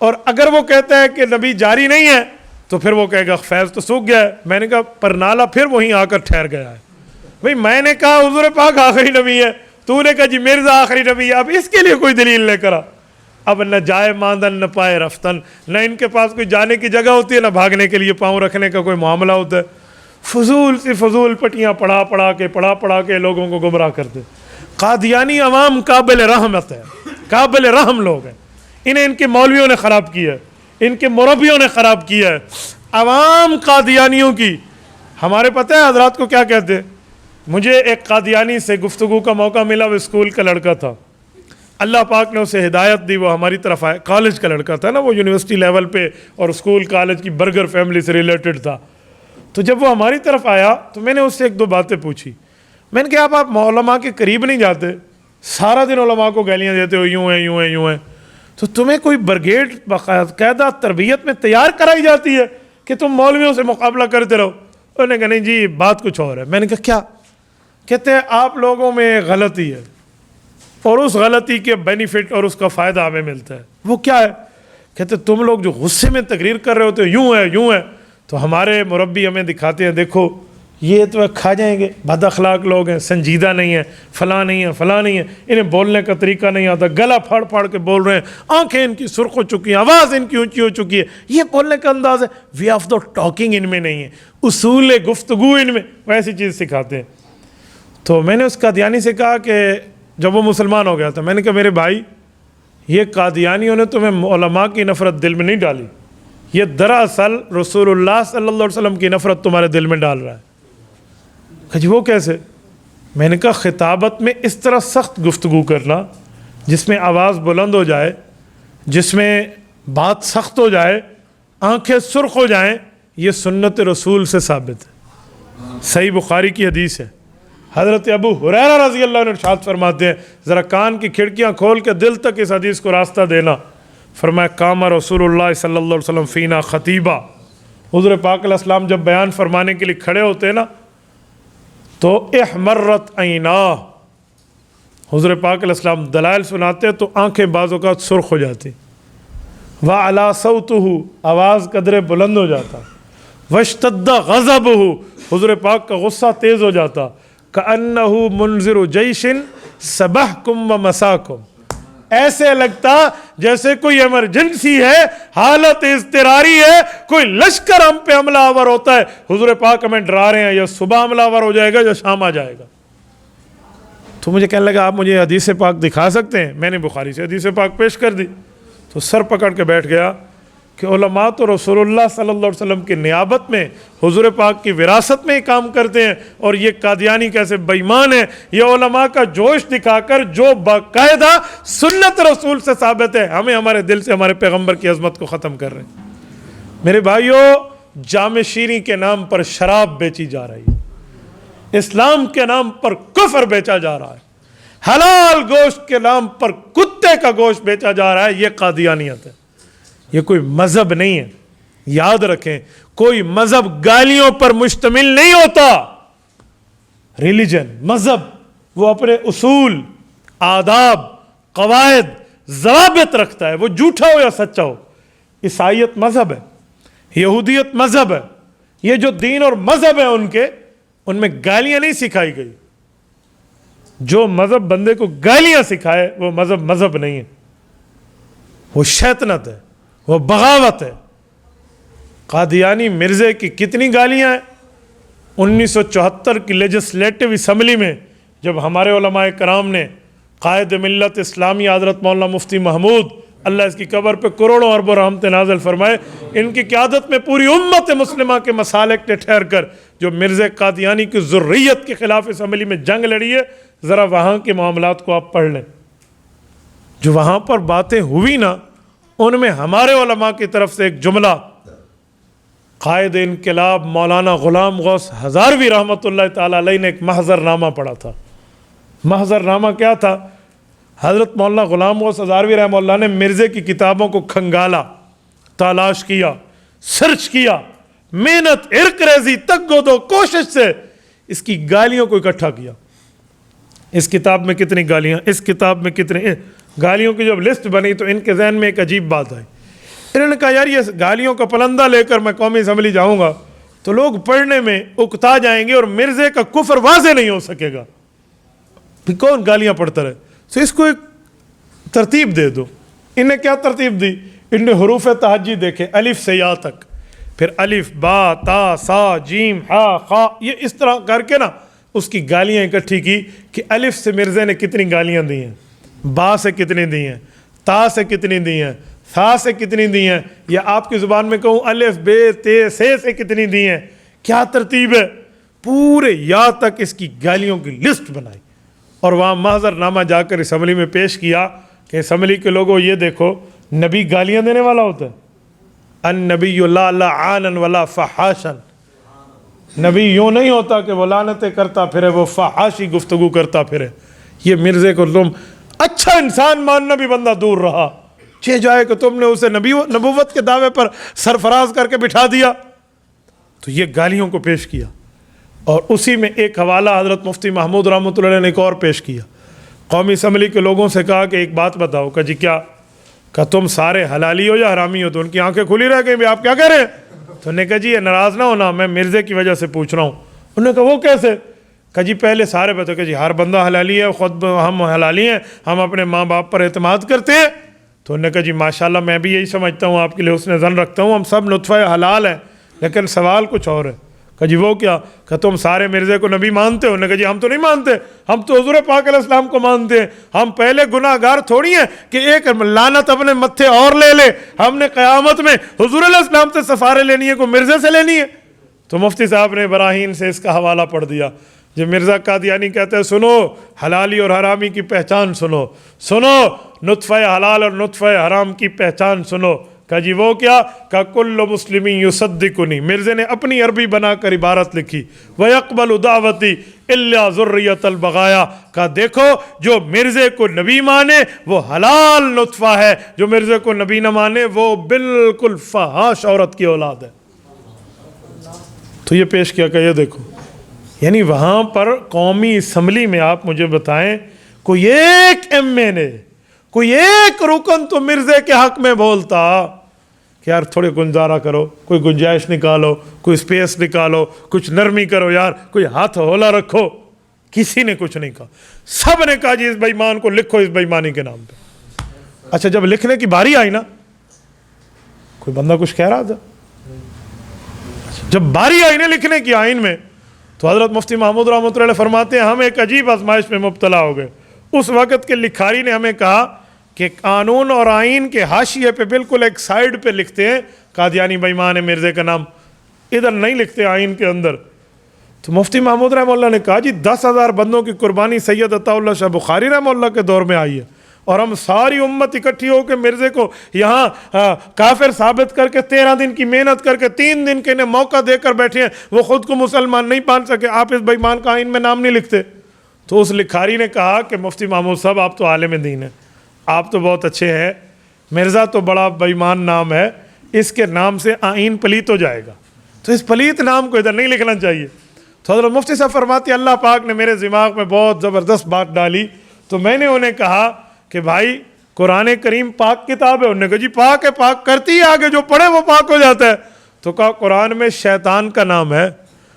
اور اگر وہ کہتا ہے کہ نبی جاری نہیں ہے تو پھر وہ کہے گا فیض تو سوکھ گیا ہے. میں نے کہا پر نالا پھر وہیں آ کر ٹھہر گیا ہے. بھئی میں نے کہا حضور پاک آخری نبی ہے, تو نے کہا جی مرزا آخری نبی ہے. اب اس کے لیے کوئی دلیل لے کرا. اب نہ جائے ماندن نہ پائے رفتن, نہ ان کے پاس کوئی جانے کی جگہ ہوتی ہے, نہ بھاگنے کے لیے پاؤں رکھنے کا کوئی معاملہ ہوتا ہے. فضول سی فضول پٹیاں پڑھا کے لوگوں کو گمراہ کرتے. قادیانی عوام قابل رحمت ہے, قابل رحم لوگ ہیں. انہیں ان کے مولویوں نے خراب کیا ہے, ان کے مربیوں نے خراب کیا ہے. عوام قادیانیوں کی ہمارے پتہ ہے حضرات کو کیا کہتے ہیں. مجھے ایک قادیانی سے گفتگو کا موقع ملا, وہ اسکول کا لڑکا تھا, اللہ پاک نے اسے ہدایت دی, وہ ہماری طرف آئے. کالج کا لڑکا تھا نا, وہ یونیورسٹی لیول پہ اور اسکول کالج کی برگر فیملی سے ریلیٹڈ تھا. تو جب وہ ہماری طرف آیا تو میں نے اس سے 1-2 باتیں پوچھی. میں نے کہا آپ علماء کے قریب نہیں جاتے, سارا دن علماء کو گالیاں دیتے ہو, یوں ہیں, تو تمہیں کوئی برگیڈ باقاعدہ تربیت میں تیار کرائی جاتی ہے کہ تم مولویوں سے مقابلہ کرتے رہو؟ انہوں نے کہا نہیں جی بات کچھ اور ہے. میں نے کہا کیا؟ کہتے ہیں آپ لوگوں میں غلطی ہے اور اس غلطی کے بینیفٹ اور اس کا فائدہ ہمیں ملتا ہے. وہ کیا ہے؟ کہتے تم لوگ جو غصے میں تقریر کر رہے ہوتے ہو یوں ہے, تو ہمارے مربی ہمیں دکھاتے ہیں دیکھو یہ تو کھا جائیں گے, بد اخلاق لوگ ہیں, سنجیدہ نہیں ہیں, فلاں نہیں ہے, انہیں بولنے کا طریقہ نہیں آتا, گلا پھاڑ کے بول رہے ہیں, آنکھیں ان کی سرخ ہو چکی ہیں, آواز ان کی اونچی ہو چکی ہے, یہ بولنے کا انداز ہے. Way of the talking in میں نہیں ہے, اصول گفتگو ان میں, وہ ایسی چیز سکھاتے ہیں. تو میں نے اس قادیانی سے کہا کہ جب وہ مسلمان ہو گیا تھا, میں نے کہا میرے بھائی یہ قادیانیوں نے تمہیں علماء کی نفرت دل میں نہیں ڈالی, یہ دراصل رسول اللہ صلی اللہ علیہ وسلم کی نفرت تمہارے دل میں ڈال رہا ہے. کہ جی وہ کیسے؟ میں نے کہا خطابت میں اس طرح سخت گفتگو کرنا جس میں آواز بلند ہو جائے, جس میں بات سخت ہو جائے, آنکھیں سرخ ہو جائیں, یہ سنت رسول سے ثابت ہے. صحیح بخاری کی حدیث ہے, حضرت ابو ہریرہ رضی اللہ عنہ ارشاد فرماتے ہیں ذرا کان کی کھڑکیاں کھول کے دل تک اس حدیث کو راستہ دینا. فرمایا قام رسول اللہ صلی اللہ علیہ وسلم فینا خطیبہ, حضور پاک علیہ السلام جب بیان فرمانے کے لیے کھڑے ہوتے ہیں نا تو احمرت عیناہ, حضور پاک علیہ السلام دلائل سناتے تو آنکھیں بعض اوقات سرخ ہو جاتی، وَعَلَىٰ صَوْتُهُ آواز قدرے بلند ہو جاتا، وَاشْتَدَّ غَضَبُهُ حضور پاک کا غصہ تیز ہو جاتا، كَأَنَّهُ مُنذِرُ جَيْشٍ صَبَحْكُمْ وَمَسَاكُمْ ایسے لگتا جیسے کوئی ایمرجنسی ہے، حالت اضطراری ہے، کوئی لشکر ہم پہ حملہ آور ہوتا ہے، حضور پاک ہمیں ڈرا رہے ہیں یا صبح حملہ آور ہو جائے گا یا شام آ جائے گا۔ تو مجھے کہنے لگا آپ مجھے حدیث پاک دکھا سکتے ہیں؟ میں نے بخاری سے حدیث پاک پیش کر دی تو سر پکڑ کے بیٹھ گیا کہ علماء تو رسول اللہ صلی اللہ علیہ وسلم کی نیابت میں، حضور پاک کی وراثت میں ہی کام کرتے ہیں، اور یہ قادیانی کیسے بے ایمان ہے؟ یہ علماء کا جوش دکھا کر جو باقاعدہ سنت رسول سے ثابت ہے، ہمیں ہمارے دل سے ہمارے پیغمبر کی عظمت کو ختم کر رہے ہیں۔ میرے بھائیوں، جام شیریں کے نام پر شراب بیچی جا رہی ہے، اسلام کے نام پر کفر بیچا جا رہا ہے، حلال گوشت کے نام پر کتے کا گوشت بیچا جا رہا ہے، یہ قادیانیت ہے، یہ کوئی مذہب نہیں ہے۔ یاد رکھیں، کوئی مذہب گالیوں پر مشتمل نہیں ہوتا۔ ریلیجن، مذہب، وہ اپنے اصول، آداب، قواعد، ضوابط رکھتا ہے، وہ جھوٹا ہو یا سچا ہو۔ عیسائیت مذہب ہے، یہودیت مذہب ہے، یہ جو دین اور مذہب ہے ان میں گالیاں نہیں سکھائی گئی۔ جو مذہب بندے کو گالیاں سکھائے وہ مذہب نہیں ہے، وہ شیطنت ہے، وہ بغاوت ہے۔ قادیانی مرزے کی کتنی گالیاں ہیں۔ 1974 کی لیجسلیٹو اسمبلی میں جب ہمارے علماء کرام نے قائد ملت اسلامی حضرت مولانا مفتی محمود، اللہ اس کی قبر پہ کروڑوں اربوں رحمت نازل فرمائے، ان کی قیادت میں پوری امت مسلمہ کے مصالح نے ٹھہر کر جو مرزا قادیانی کی ذریت کے خلاف اسمبلی میں جنگ لڑی ہے، ذرا وہاں کے معاملات کو آپ پڑھ لیں۔ جو وہاں پر باتیں ہوئی نا، ان میں ہمارے علماء کی طرف سے ایک جملہ قائد انقلاب مولانا غلام غوث ہزاروی رحمۃ اللہ تعالیٰ علیہ نے ایک محضر نامہ پڑھا تھا۔ محضر نامہ کیا تھا؟ حضرت مولانا غلام غوث ہزاروی رحمہ اللہ نے مرزے کی کتابوں کو کھنگالا، تلاش کیا، سرچ کیا، محنت، عرق ریزی، تگ و دو، کوشش سے اس کی گالیوں کو اکٹھا کیا۔ اس کتاب میں کتنی گالیاں، اس کتاب میں کتنی گالیوں کی جب لسٹ بنی تو ان کے ذہن میں ایک عجیب بات آئی۔ انہوں نے کہا یار یہ گالیوں کا پلندہ لے کر میں قومی اسمبلی جاؤں گا تو لوگ پڑھنے میں اکتا جائیں گے اور مرزے کا کفر واضح نہیں ہو سکے گا، پھر کون گالیاں پڑھتا رہے؟ تو اس کو ایک ترتیب دے دو۔ انہیں کیا ترتیب دی؟ ان نے حروف تہجی دیکھے الف سے یا تک، پھر الف با تا سا جیم ہا خا، یہ اس طرح کر کے نا اس کی گالیاں اکٹھی کی کہ الف سے مرزے نے کتنی گالیاں دی ہیں، با سے کتنی دی ہیں، تا سے کتنی دی ہیں، ثا سے کتنی دی ہیں، یا آپ کی زبان میں کہوں الف بے تے سے کتنی دی ہیں۔ کیا ترتیب ہے؟ پورے یا تک اس کی گالیوں کی لسٹ بنائی اور وہاں محضر نامہ جا کر اسمبلی میں پیش کیا کہ اسمبلی کے لوگوں یہ دیکھو، نبی گالیاں دینے والا ہوتا ہے؟ النبی لا لعانا ولا فحاشا، نبی یوں نہیں ہوتا کہ وہ لعنتیں کرتا پھرے، وہ فحاشی گفتگو کرتا پھرے۔ یہ مرزے کو تم اچھا انسان ماننا بھی بندہ دور رہا، چہ جائے کہ تم نے اسے نبوت کے دعوے پر سرفراز کر کے بٹھا دیا۔ تو یہ گالیوں کو پیش کیا، اور اسی میں ایک حوالہ حضرت مفتی محمود رحمۃ اللہ علیہ نے ایک اور پیش کیا۔ قومی اسمبلی کے لوگوں سے کہا کہ ایک بات بتاؤ، کہ جی کیا؟ کہ تم سارے حلالی ہو یا حرامی ہو؟ تو ان کی آنکھیں کھلی رہ گئی، آپ کیا کہہ رہے ہیں؟ تو انہوں نے کہا جی یہ ناراض نہ ہونا، میں مرزے کی وجہ سے پوچھ رہا ہوں۔ انہوں نے کہا وہ کیسے؟ کہ جی پہلے سارے بتاؤ کہ جی ہر بندہ حلالی ہے، خود ہم حلالی ہیں، ہم اپنے ماں باپ پر اعتماد کرتے ہیں۔ تو انہوں نے کہا جی ماشاءاللہ میں بھی یہی سمجھتا ہوں، آپ کے لیے حسن ظن رکھتا ہوں، ہم سب نطفہ حلال ہیں، لیکن سوال کچھ اور ہے۔ کہ جی وہ کیا؟ کہ تم سارے مرزے کو نبی مانتے ہو؟ انہوں نے کہا جی ہم تو نہیں مانتے، ہم تو حضور پاک علیہ السلام کو مانتے ہیں، ہم پہلے گناہ گار تھوڑی ہیں کہ ایک لعنت اپنے متھے اور لے لے، ہم نے قیامت میں حضور علیہ السلام سے سفارے لینی ہے، کوئی مرزے سے لینی ہے؟ تو مفتی صاحب نے براہین سے اس کا حوالہ پڑھ دیا۔ جو مرزا قادیانی کہتے ہیں سنو حلالی اور حرامی کی پہچان سنو، سنو نطفہ حلال اور نطفہ حرام کی پہچان سنو۔ کہ جی وہ کیا؟ کہ کل مسلمی یصدقنی، مرزے نے اپنی عربی بنا کر عبارت لکھی، وَيَقْبَلُ دعوتی إِلَّا ذُرِّيَّةَ الْبَغَايَا، کہ دیکھو جو مرزے کو نبی مانے وہ حلال نطفہ ہے، جو مرزے کو نبی نہ مانے وہ بالکل فحاش عورت کی اولاد ہے۔ تو یہ پیش کیا کہ یہ دیکھو، یعنی وہاں پر قومی اسمبلی میں آپ مجھے بتائیں کوئی ایک MNA، کوئی ایک رکن تو مرزے کے حق میں بولتا کہ یار تھوڑے گنجارہ کرو، کوئی گنجائش نکالو، کوئی سپیس نکالو، کچھ نرمی کرو یار، کوئی ہاتھ ہولا رکھو. کسی نے کچھ نہیں کہا. سب نے کہا جی اس بے ایمان کو لکھو اس بے ایمانی کے نام پہ. اچھا جب لکھنے کی باری آئی نا، کوئی بندہ کچھ کہہ رہا تھا؟ جب باری آئی نا لکھنے کی آئین میں، تو حضرت مفتی محمود رحمۃ اللہ علیہ فرماتے ہیں ہم ایک عجیب آزمائش میں مبتلا ہو گئے. اس وقت کے لکھاری نے ہمیں کہا کہ قانون اور آئین کے حاشیے پہ بالکل ایک سائیڈ پہ لکھتے ہیں قادیانی بے ایمان ہے مرزے کا نام، ادھر نہیں لکھتے آئین کے اندر. تو مفتی محمود رحمہ اللہ نے کہا جی 10,000 بندوں کی قربانی سید عطا اللہ شاہ بخاری رحمہ اللہ کے دور میں آئی ہے، اور ہم ساری امت اکٹھی ہو کے مرزے کو یہاں کافر ثابت کر کے 13 دن کی محنت کر کے 3 دن کے انہیں موقع دے کر بیٹھے ہیں، وہ خود کو مسلمان نہیں مان سکے، آپ اس بے ایمان کا آئین میں نام نہیں لکھتے. تو اس لکھاری نے کہا کہ مفتی محمود صاحب آپ تو عالم دین ہیں، آپ تو بہت اچھے ہیں، مرزا تو بڑا بے ایمان نام ہے، اس کے نام سے آئین پلیت ہو جائے گا، تو اس پلیت نام کو ادھر نہیں لکھنا چاہیے. تو حضرت مفتی صاحب فرماتے اللہ پاک نے میرے دماغ میں بہت زبردست بات ڈالی. تو میں نے انہیں کہا کہ بھائی قرآن کریم پاک کتاب ہے. انہوں نے کہا جی پاک ہے، پاک کرتی ہے، آگے جو پڑھے وہ پاک ہو جاتا ہے. تو کہا قرآن میں شیطان کا نام ہے،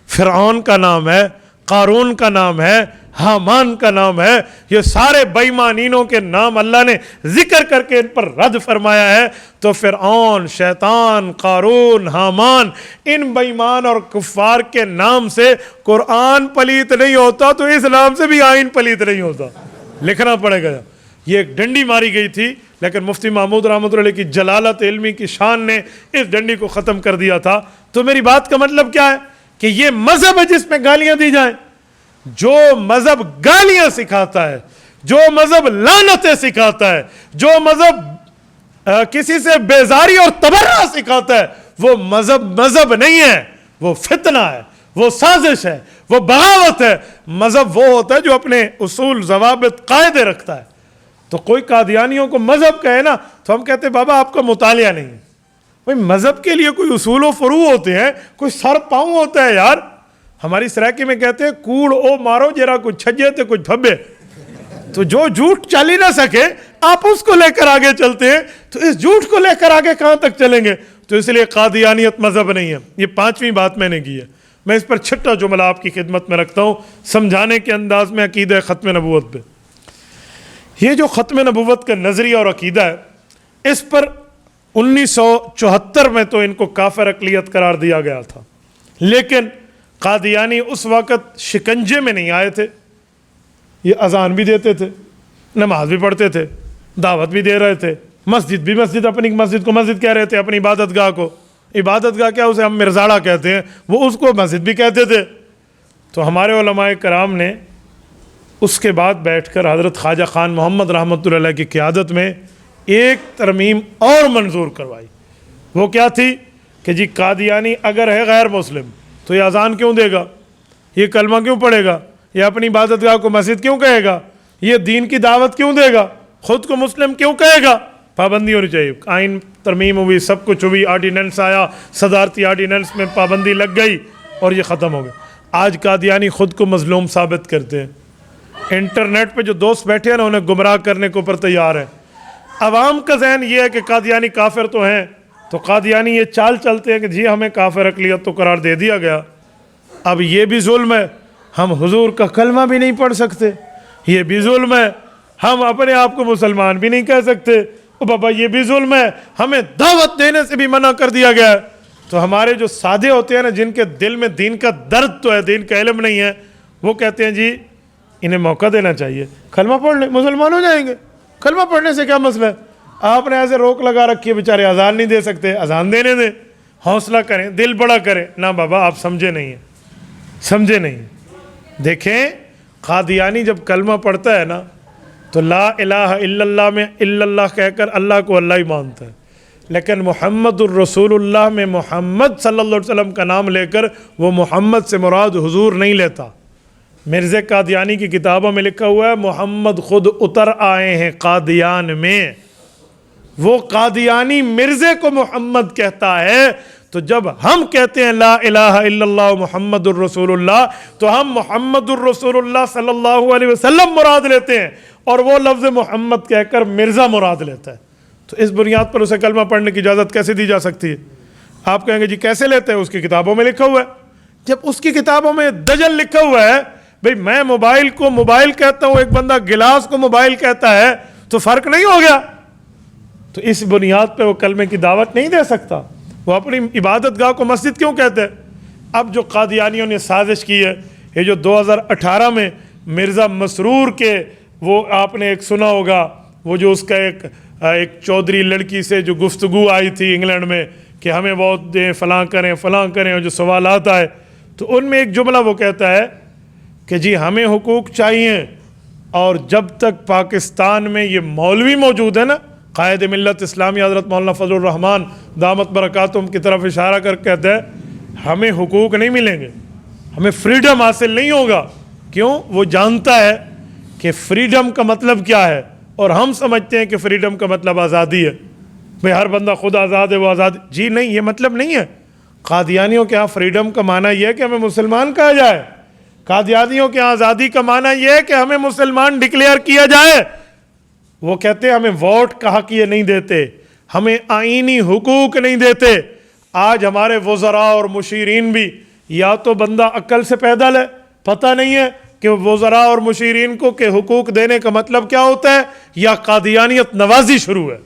فرعون کا نام ہے، قارون کا نام ہے، حامان کا نام ہے، یہ سارے بے ایمانینوں کے نام اللہ نے ذکر کر کے ان پر رد فرمایا ہے. تو فرعون، شیطان، قارون، حامان، ان بے ایمان اور کفار کے نام سے قرآن پلیت نہیں ہوتا تو اس نام سے بھی آئین پلیت نہیں ہوتا، لکھنا پڑے گا. یہ ایک ڈنڈی ماری گئی تھی، لیکن مفتی محمود رحمۃ اللہ علیہ کی جلالت علمی کی شان نے اس ڈنڈی کو ختم کر دیا تھا. تو میری بات کا مطلب کیا ہے کہ یہ مذہب ہے جس میں گالیاں دی جائیں. جو مذہب گالیاں سکھاتا ہے، جو مذہب لعنتیں سکھاتا ہے، جو مذہب کسی سے بیزاری اور تبرہ سکھاتا ہے، وہ مذہب نہیں ہے، وہ فتنہ ہے، وہ سازش ہے، وہ بغاوت ہے. مذہب وہ ہوتا ہے جو اپنے اصول، ضوابط، قاعدے رکھتا ہے. تو کوئی قادیانیوں کو مذہب کہے نا تو ہم کہتے ہیں بابا آپ کا مطالعہ نہیں ہے. بھائی مذہب کے لیے کوئی اصول و فروع ہوتے ہیں، کوئی سر پاؤں ہوتا ہے یار. ہماری سرائکی میں کہتے ہیں کوڑ او مارو جرا کچھ چھجے تے کچھ پھبے. تو جو جھوٹ چل ہی نہ سکے آپ اس کو لے کر آگے چلتے ہیں، تو اس جھوٹ کو لے کر آگے کہاں تک چلیں گے؟ تو اس لیے قادیانیت مذہب نہیں ہے. یہ 5ویں بات میں نے کی ہے. میں اس پر 6واں جملہ آپ کی خدمت میں رکھتا ہوں سمجھانے کے انداز میں عقیدہ ختم نبوت پہ. یہ جو ختم نبوت کا نظریہ اور عقیدہ ہے، اس پر 1974 میں تو ان کو کافر اقلیت قرار دیا گیا تھا، لیکن قادیانی اس وقت شکنجے میں نہیں آئے تھے. یہ اذان بھی دیتے تھے، نماز بھی پڑھتے تھے، دعوت بھی دے رہے تھے، مسجد بھی مسجد، اپنی مسجد کو مسجد کہہ رہے تھے، اپنی عبادت گاہ کو عبادت گاہ کیا، اسے ہم مرزاڑا کہتے ہیں، وہ اس کو مسجد بھی کہتے تھے. تو ہمارے علماء کرام نے اس کے بعد بیٹھ کر حضرت خواجہ خان محمد رحمۃ اللہ علیہ کی قیادت میں ایک ترمیم اور منظور کروائی. وہ کیا تھی کہ جی قادیانی اگر ہے غیر مسلم تو یہ اذان کیوں دے گا، یہ کلمہ کیوں پڑھے گا، یہ اپنی عبادت گاہ کو مسجد کیوں کہے گا، یہ دین کی دعوت کیوں دے گا، خود کو مسلم کیوں کہے گا. پابندی ہونی چاہیے. آئین ترمیم ہوئی، سب کچھ ہوئی، آرڈیننس آیا، صدارتی آرڈیننس میں پابندی لگ گئی اور یہ ختم ہو گیا. آج قادیانی خود کو مظلوم ثابت کرتے ہیں. انٹرنیٹ پہ جو دوست بیٹھے ہیں نا انہیں گمراہ کرنے کو پر تیار ہیں. عوام کا ذہن یہ ہے کہ قادیانی کافر تو ہیں، تو قادیانی یہ چال چلتے ہیں کہ جی ہمیں کافر اقلیت تو قرار دے دیا گیا، اب یہ بھی ظلم ہے، ہم حضور کا کلمہ بھی نہیں پڑھ سکتے، یہ بھی ظلم ہے، ہم اپنے آپ کو مسلمان بھی نہیں کہہ سکتے، او بابا یہ بھی ظلم ہے، ہمیں دعوت دینے سے بھی منع کر دیا گیا ہے. تو ہمارے جو سادے ہوتے ہیں نا، جن کے دل میں دین کا درد تو ہے، دین کا علم نہیں ہے، وہ کہتے ہیں جی انہیں موقع دینا چاہیے، کلمہ پڑھ لیں مسلمان ہو جائیں گے، کلمہ پڑھنے سے کیا مسئلہ ہے. آپ نے ایسے روک لگا رکھی ہے، بیچارے اذان نہیں دے سکتے، اذان دینے دیں، حوصلہ کریں، دل بڑا کریں. نہ بابا آپ سمجھے نہیں ہیں، سمجھے نہیں. دیکھیں قادیانی جب کلمہ پڑھتا ہے نا تو لا الہ الا اللہ میں الا اللہ کہہ کر اللہ کو اللہ ہی مانتا ہے، لیکن محمد الرسول اللہ میں محمد صلی اللہ علیہ وسلم کا نام لے کر وہ محمد سے مراد حضور نہیں لیتا. مرزا قادیانی کی کتابوں میں لکھا ہوا ہے محمد خود اتر آئے ہیں قادیان میں. وہ قادیانی مرزے کو محمد کہتا ہے تو جب ہم کہتے ہیں لا الہ الا اللہ محمد الرسول اللہ تو ہم محمد الرسول اللہ صلی اللہ علیہ وسلم مراد لیتے ہیں، اور وہ لفظ محمد کہہ کر مرزا مراد لیتا ہے۔ تو اس بنیاد پر اسے کلمہ پڑھنے کی اجازت کیسے دی جا سکتی ہے؟ آپ کہیں گے جی کیسے لیتے ہیں، اس کی کتابوں میں لکھا ہوا ہے۔ جب اس کی کتابوں میں دجل لکھا ہوا ہے، بھئی میں موبائل کو موبائل کہتا ہوں، ایک بندہ گلاس کو موبائل کہتا ہے، تو فرق نہیں ہو گیا؟ تو اس بنیاد پہ وہ کلمے کی دعوت نہیں دے سکتا۔ وہ اپنی عبادت گاہ کو مسجد کیوں کہتے ہیں؟ اب جو قادیانیوں نے سازش کی ہے، یہ جو 2018 میں مرزا مسرور کے، وہ آپ نے ایک سنا ہوگا، وہ جو اس کا ایک چودھری لڑکی سے جو گفتگو آئی تھی انگلینڈ میں کہ ہمیں ووٹ دیں، فلاں کریں، اور جو سوالات آئے، تو ان میں ایک جملہ وہ کہتا ہے کہ جی ہمیں حقوق چاہیے، اور جب تک پاکستان میں یہ مولوی موجود ہے نا، قائد ملت اسلامی حضرت مولانا فضل الرحمان دامت برکاتہم کی طرف اشارہ کر کہتے ہیں ہمیں حقوق نہیں ملیں گے، ہمیں فریڈم حاصل نہیں ہوگا۔ کیوں؟ وہ جانتا ہے کہ فریڈم کا مطلب کیا ہے، اور ہم سمجھتے ہیں کہ فریڈم کا مطلب آزادی ہے، بھئی ہر بندہ خود آزاد ہے، وہ آزاد۔ جی نہیں، یہ مطلب نہیں ہے۔ قادیانیوں کے ہاں فریڈم کا معنی یہ ہے کہ ہمیں مسلمان کہا جائے، قادیانیوں کے ہاں آزادی کا معنی یہ ہے کہ ہمیں مسلمان ڈکلیئر کیا جائے۔ وہ کہتے ہیں ہمیں ووٹ کا حق یہ نہیں دیتے، ہمیں آئینی حقوق نہیں دیتے۔ آج ہمارے وزراء اور مشیرین بھی یا تو بندہ عقل سے پیدل ہے، پتہ نہیں ہے کہ وزراء اور مشیرین کو کہ حقوق دینے کا مطلب کیا ہوتا ہے، یا قادیانیت نوازی شروع ہے۔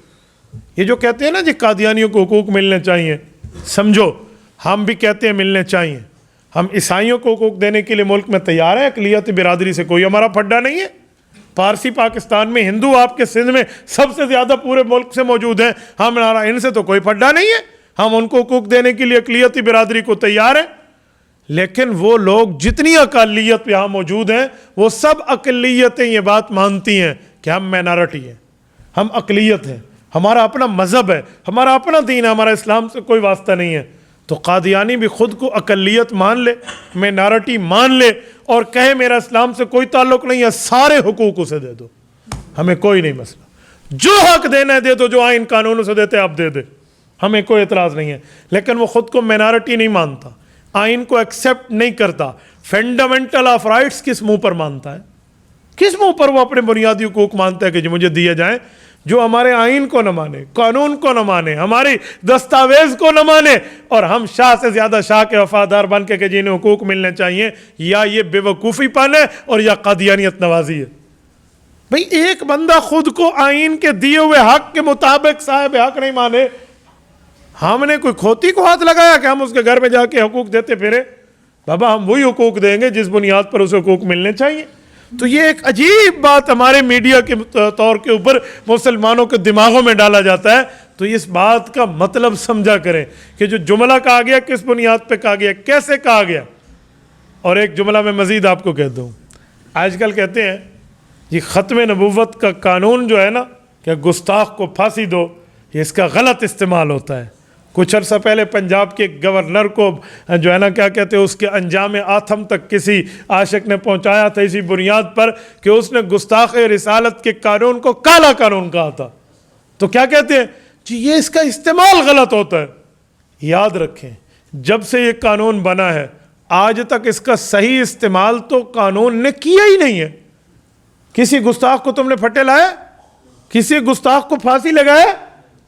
یہ جو کہتے ہیں نا جی قادیانیوں کو حقوق ملنے چاہیے، سمجھو ہم بھی کہتے ہیں ملنے چاہیے۔ ہم عیسائیوں کو حقوق دینے کے لیے ملک میں تیار ہیں، اقلیت برادری سے کوئی ہمارا پھڈا نہیں ہے۔ پارسی پاکستان میں ہندو آپ کے سندھ میں سب سے زیادہ پورے ملک سے موجود ہیں، ہمارا ان سے تو کوئی پھڈا نہیں ہے، ہم ان کو حقوق دینے کے لیے اقلیتی برادری کو تیار ہیں۔ لیکن وہ لوگ جتنی اقلیت یہاں موجود ہیں، وہ سب اقلیتیں یہ بات مانتی ہیں کہ ہم مائنارٹی ہیں، ہم اقلیت ہیں، ہمارا اپنا مذہب ہے، ہمارا اپنا دین ہے، ہمارا اسلام سے کوئی واسطہ نہیں ہے۔ تو قادیانی بھی خود کو اقلیت مان لے، مائنارٹی مان لے، اور کہے میرا اسلام سے کوئی تعلق نہیں ہے، سارے حقوق اسے دے دو، ہمیں کوئی نہیں مسئلہ، جو حق دینا ہے دے دو، جو آئین قانون سے دیتے آپ دے دے، ہمیں کوئی اعتراض نہیں ہے۔ لیکن وہ خود کو مائنارٹی نہیں مانتا، آئین کو ایکسیپٹ نہیں کرتا۔ فنڈامنٹل آف رائٹس کس منہ پر مانتا ہے؟ کس منہ پر وہ اپنے بنیادی حقوق مانتا ہے کہ جو مجھے دیے جائیں؟ جو ہمارے آئین کو نہ مانے، قانون کو نہ مانے، ہماری دستاویز کو نہ مانے، اور ہم شاہ سے زیادہ شاہ کے وفادار بن کے کہ جنہیں حقوق ملنے چاہیے، یا یہ بے وقوفی پن ہے اور یا قادیانیت نوازی ہے۔ بھئی ایک بندہ خود کو آئین کے دیے ہوئے حق کے مطابق صاحب حق نہیں مانے، ہم نے کوئی کھوتی کو ہاتھ لگایا کہ ہم اس کے گھر میں جا کے حقوق دیتے پھرے؟ بابا ہم وہی حقوق دیں گے جس بنیاد پر اسے حقوق ملنے چاہیے۔ تو یہ ایک عجیب بات ہمارے میڈیا کے طور کے اوپر مسلمانوں کے دماغوں میں ڈالا جاتا ہے۔ تو اس بات کا مطلب سمجھا کریں کہ جو جملہ کہا گیا کس بنیاد پہ کہا گیا، کیسے کہا گیا۔ اور ایک جملہ میں مزید آپ کو کہتا ہوں، آج کل کہتے ہیں یہ ختم نبوت کا قانون جو ہے نا کہ گستاخ کو پھانسی دو، یہ اس کا غلط استعمال ہوتا ہے۔ کچھ عرصہ پہلے پنجاب کے گورنر کو جو ہے نا کیا کہتے ہیں، اس کے انجام آتم تک کسی عاشق نے پہنچایا تھا اسی بنیاد پر کہ اس نے گستاخ رسالت کے قانون کو کالا قانون کہا تھا۔ تو کیا کہتے ہیں جی یہ اس کا استعمال غلط ہوتا ہے۔ یاد رکھیں جب سے یہ قانون بنا ہے آج تک اس کا صحیح استعمال تو قانون نے کیا ہی نہیں ہے۔ کسی گستاخ کو تم نے پھٹے لائے، کسی گستاخ کو پھانسی لگائے،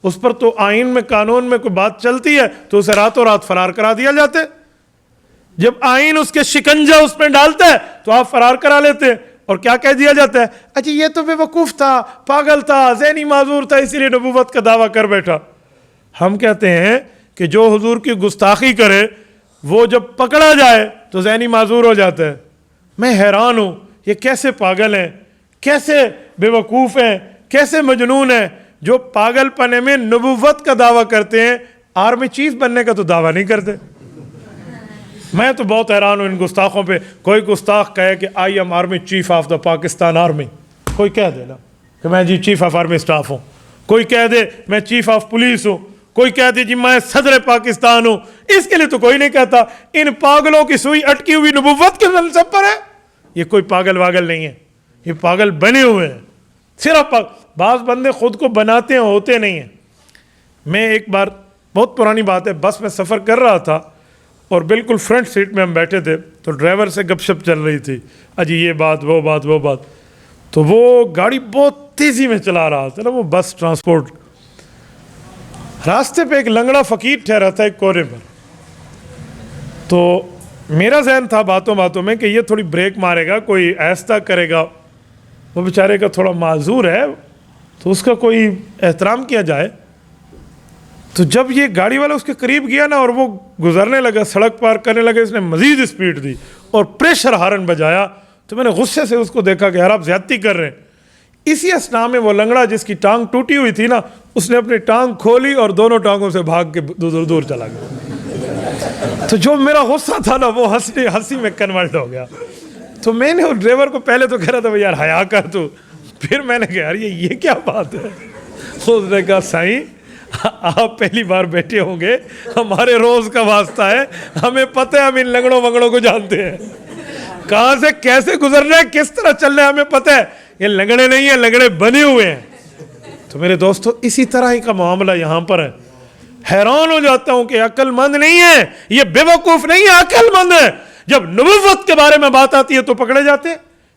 اس پر تو آئین میں قانون میں کوئی بات چلتی ہے تو اسے راتوں رات فرار کرا دیا جاتا ہے۔ جب آئین اس کے شکنجہ اس میں ڈالتا ہے تو آپ فرار کرا لیتے ہیں، اور کیا کہہ دیا جاتا ہے، اچھا یہ تو بے وقوف تھا، پاگل تھا، ذہنی معذور تھا، اسی لیے نبوت کا دعویٰ کر بیٹھا۔ ہم کہتے ہیں کہ جو حضور کی گستاخی کرے وہ جب پکڑا جائے تو ذہنی معذور ہو جاتا ہے۔ میں حیران ہوں یہ کیسے پاگل ہیں، کیسے بے وقوف ہیں، کیسے مجنون ہیں جو پاگل پنے میں نبوت کا دعویٰ کرتے ہیں، آرمی چیف بننے کا تو دعویٰ نہیں کرتے۔ میں تو بہت حیران ہوں ان گستاخوں پہ۔ کوئی گستاخ کہے کہ I am army chief of the Pakistan army, کوئی کہہ دے نا کہ میں جی چیف آف آرمی اسٹاف ہوں، کوئی کہہ دے میں چیف آف پولیس ہوں، کوئی کہہ دے جی میں صدر پاکستان ہوں۔ اس کے لیے تو کوئی نہیں کہتا۔ ان پاگلوں کی سوئی اٹکی ہوئی نبوت کے منصب پر ہے۔ یہ کوئی پاگل واگل نہیں ہے، یہ پاگل بنے ہوئے ہیں۔ صرف بعض بندے خود کو بناتے ہیں، ہوتے نہیں ہیں۔ میں ایک بار بہت پرانی بات ہے، بس میں سفر کر رہا تھا اور بالکل فرنٹ سیٹ میں ہم بیٹھے تھے، تو ڈرائیور سے گپ شپ چل رہی تھی، اجی یہ بات وہ بات وہ بات، تو وہ گاڑی بہت تیزی میں چلا رہا تھا نا، وہ بس ٹرانسپورٹ. راستے پہ ایک لنگڑا فقیر ٹھہرا تھا ایک کونے پر. تو میرا ذہن تھا باتوں باتوں میں کہ یہ تھوڑی بریک مارے گا، کوئی ایسا کرے گا، وہ بیچارے کا تھوڑا معذور ہے تو اس کا کوئی احترام کیا جائے. تو جب یہ گاڑی والا اس کے قریب گیا نا اور وہ گزرنے لگا، سڑک پار کرنے لگا، اس نے مزید اسپیڈ دی اور پریشر ہارن بجایا. تو میں نے غصے سے اس کو دیکھا کہ یار آپ زیادتی کر رہے ہیں. اسی اسنا میں وہ لنگڑا جس کی ٹانگ ٹوٹی ہوئی تھی نا، اس نے اپنی ٹانگ کھولی اور دونوں ٹانگوں سے بھاگ کے دور دور چلا گیا. تو جو میرا غصہ تھا نا وہ ہنسی میں کنورٹ ہو گیا. تو میں نے اس ڈرائیور کو پہلے تو کہہ رہا تھا یار حیا کر تو، پھر میں نے کہا یار یہ کیا بات ہے. اس نے کہا سائیں آپ پہلی بار بیٹھے ہوں گے، ہمارے روز کا واسطہ ہے، ہمیں پتہ ہے، ہم ان لنگڑوں وگڑوں کو جانتے ہیں، کہاں سے کیسے گزرنا ہے، کس طرح چلنا ہے ہمیں پتہ ہے. یہ لنگڑے نہیں ہیں، لنگڑے بنے ہوئے ہیں. تو میرے دوستو اسی طرح ہی کا معاملہ یہاں پر ہے. حیران ہو جاتا ہوں کہ عقل مند نہیں ہے، یہ بے وقوف نہیں ہے، عقل مند ہے. جب نبوت کے بارے میں بات آتی ہے تو پکڑے جاتے ہیں.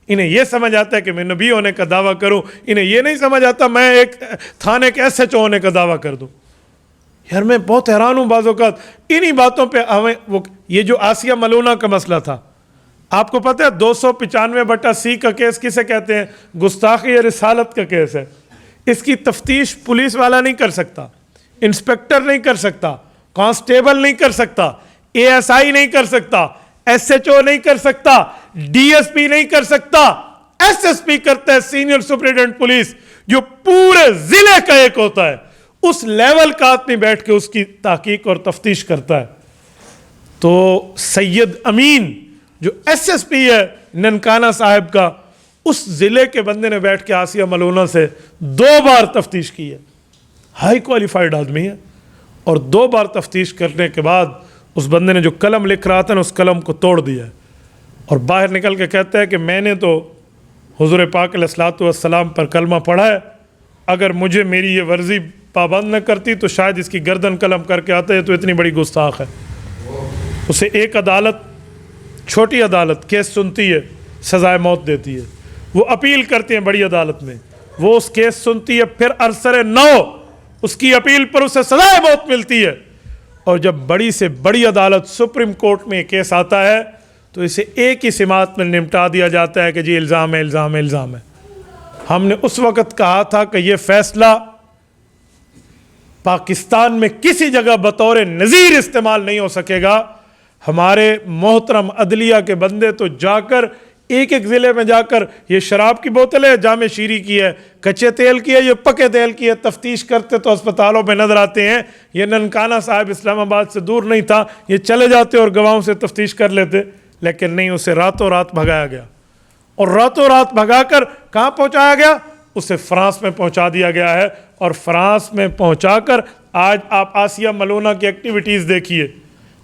انہیں یہ سمجھ آتا ہے کہ میں نبی ہونے کا دعویٰ کروں، انہیں یہ نہیں سمجھ آتا میں ایک تھانے کے SHO ہونے کا دعویٰ کر دوں. یار میں بہت حیران ہوں بعض اوقات انہی باتوں پہ. ہمیں یہ جو آسیہ ملونہ کا مسئلہ تھا، آپ کو پتہ ہے 295/C کا کیس کسے کہتے ہیں؟ گستاخی رسالت کا کیس ہے. اس کی تفتیش پولیس والا نہیں کر سکتا، انسپیکٹر نہیں کر سکتا، کانسٹیبل نہیں کر سکتا، ASI نہیں کر سکتا، SHO نہیں کر سکتا، DSP نہیں کر سکتا، SSP کرتا ہے، سینئر سپرنٹینڈنٹ پولیس، جو پورے ضلع کا ایک ہوتا ہے. اس لیول کا آدمی بیٹھ کے اس کی تحقیق اور تفتیش کرتا ہے. تو سید امین جو SSP ہے ننکانہ صاحب کا، اس ضلع کے بندے نے بیٹھ کے آسیہ ملونہ سے 2 بار تفتیش کی ہے. ہائی کوالیفائڈ آدمی ہے، اور 2 بار تفتیش کرنے کے بعد اس بندے نے جو قلم لکھ رہا تھا نا، اس قلم کو توڑ دیا ہے اور باہر نکل کے کہتا ہے کہ میں نے تو حضور پاک علیہ الصلوۃ والسلام پر کلمہ پڑھا ہے، اگر مجھے میری یہ ورزی پابند نہ کرتی تو شاید اس کی گردن قلم کر کے آتا ہے. تو اتنی بڑی گستاخ ہے. اسے ایک عدالت، چھوٹی عدالت کیس سنتی ہے، سزائے موت دیتی ہے. وہ اپیل کرتے ہیں بڑی عدالت میں، وہ اس کیس سنتی ہے، پھر عرصر 9 اس کی اپیل پر اسے سزائے موت ملتی ہے. اور جب بڑی سے بڑی عدالت سپریم کورٹ میں کیس آتا ہے تو اسے ایک ہی سماعت میں نمٹا دیا جاتا ہے کہ جی الزام ہے، الزام ہے، الزام ہے. ہم نے اس وقت کہا تھا کہ یہ فیصلہ پاکستان میں کسی جگہ بطور نظیر استعمال نہیں ہو سکے گا. ہمارے محترم عدلیہ کے بندے تو جا کر ایک ایک ضلع میں جا کر یہ شراب کی بوتل ہے، جام شیری کی ہے، کچے تیل کی ہے، یہ پکے تیل کی ہے، تفتیش کرتے تو اسپتالوں میں نظر آتے ہیں. یہ ننکانہ صاحب اسلام آباد سے دور نہیں تھا، یہ چلے جاتے اور گواہوں سے تفتیش کر لیتے. لیکن نہیں، اسے راتوں رات بھگایا گیا، اور راتوں رات بھگا کر کہاں پہنچایا گیا؟ اسے فرانس میں پہنچا دیا گیا ہے. اور فرانس میں پہنچا کر آج آپ آسیہ ملونہ کی ایکٹیویٹیز دیکھیے،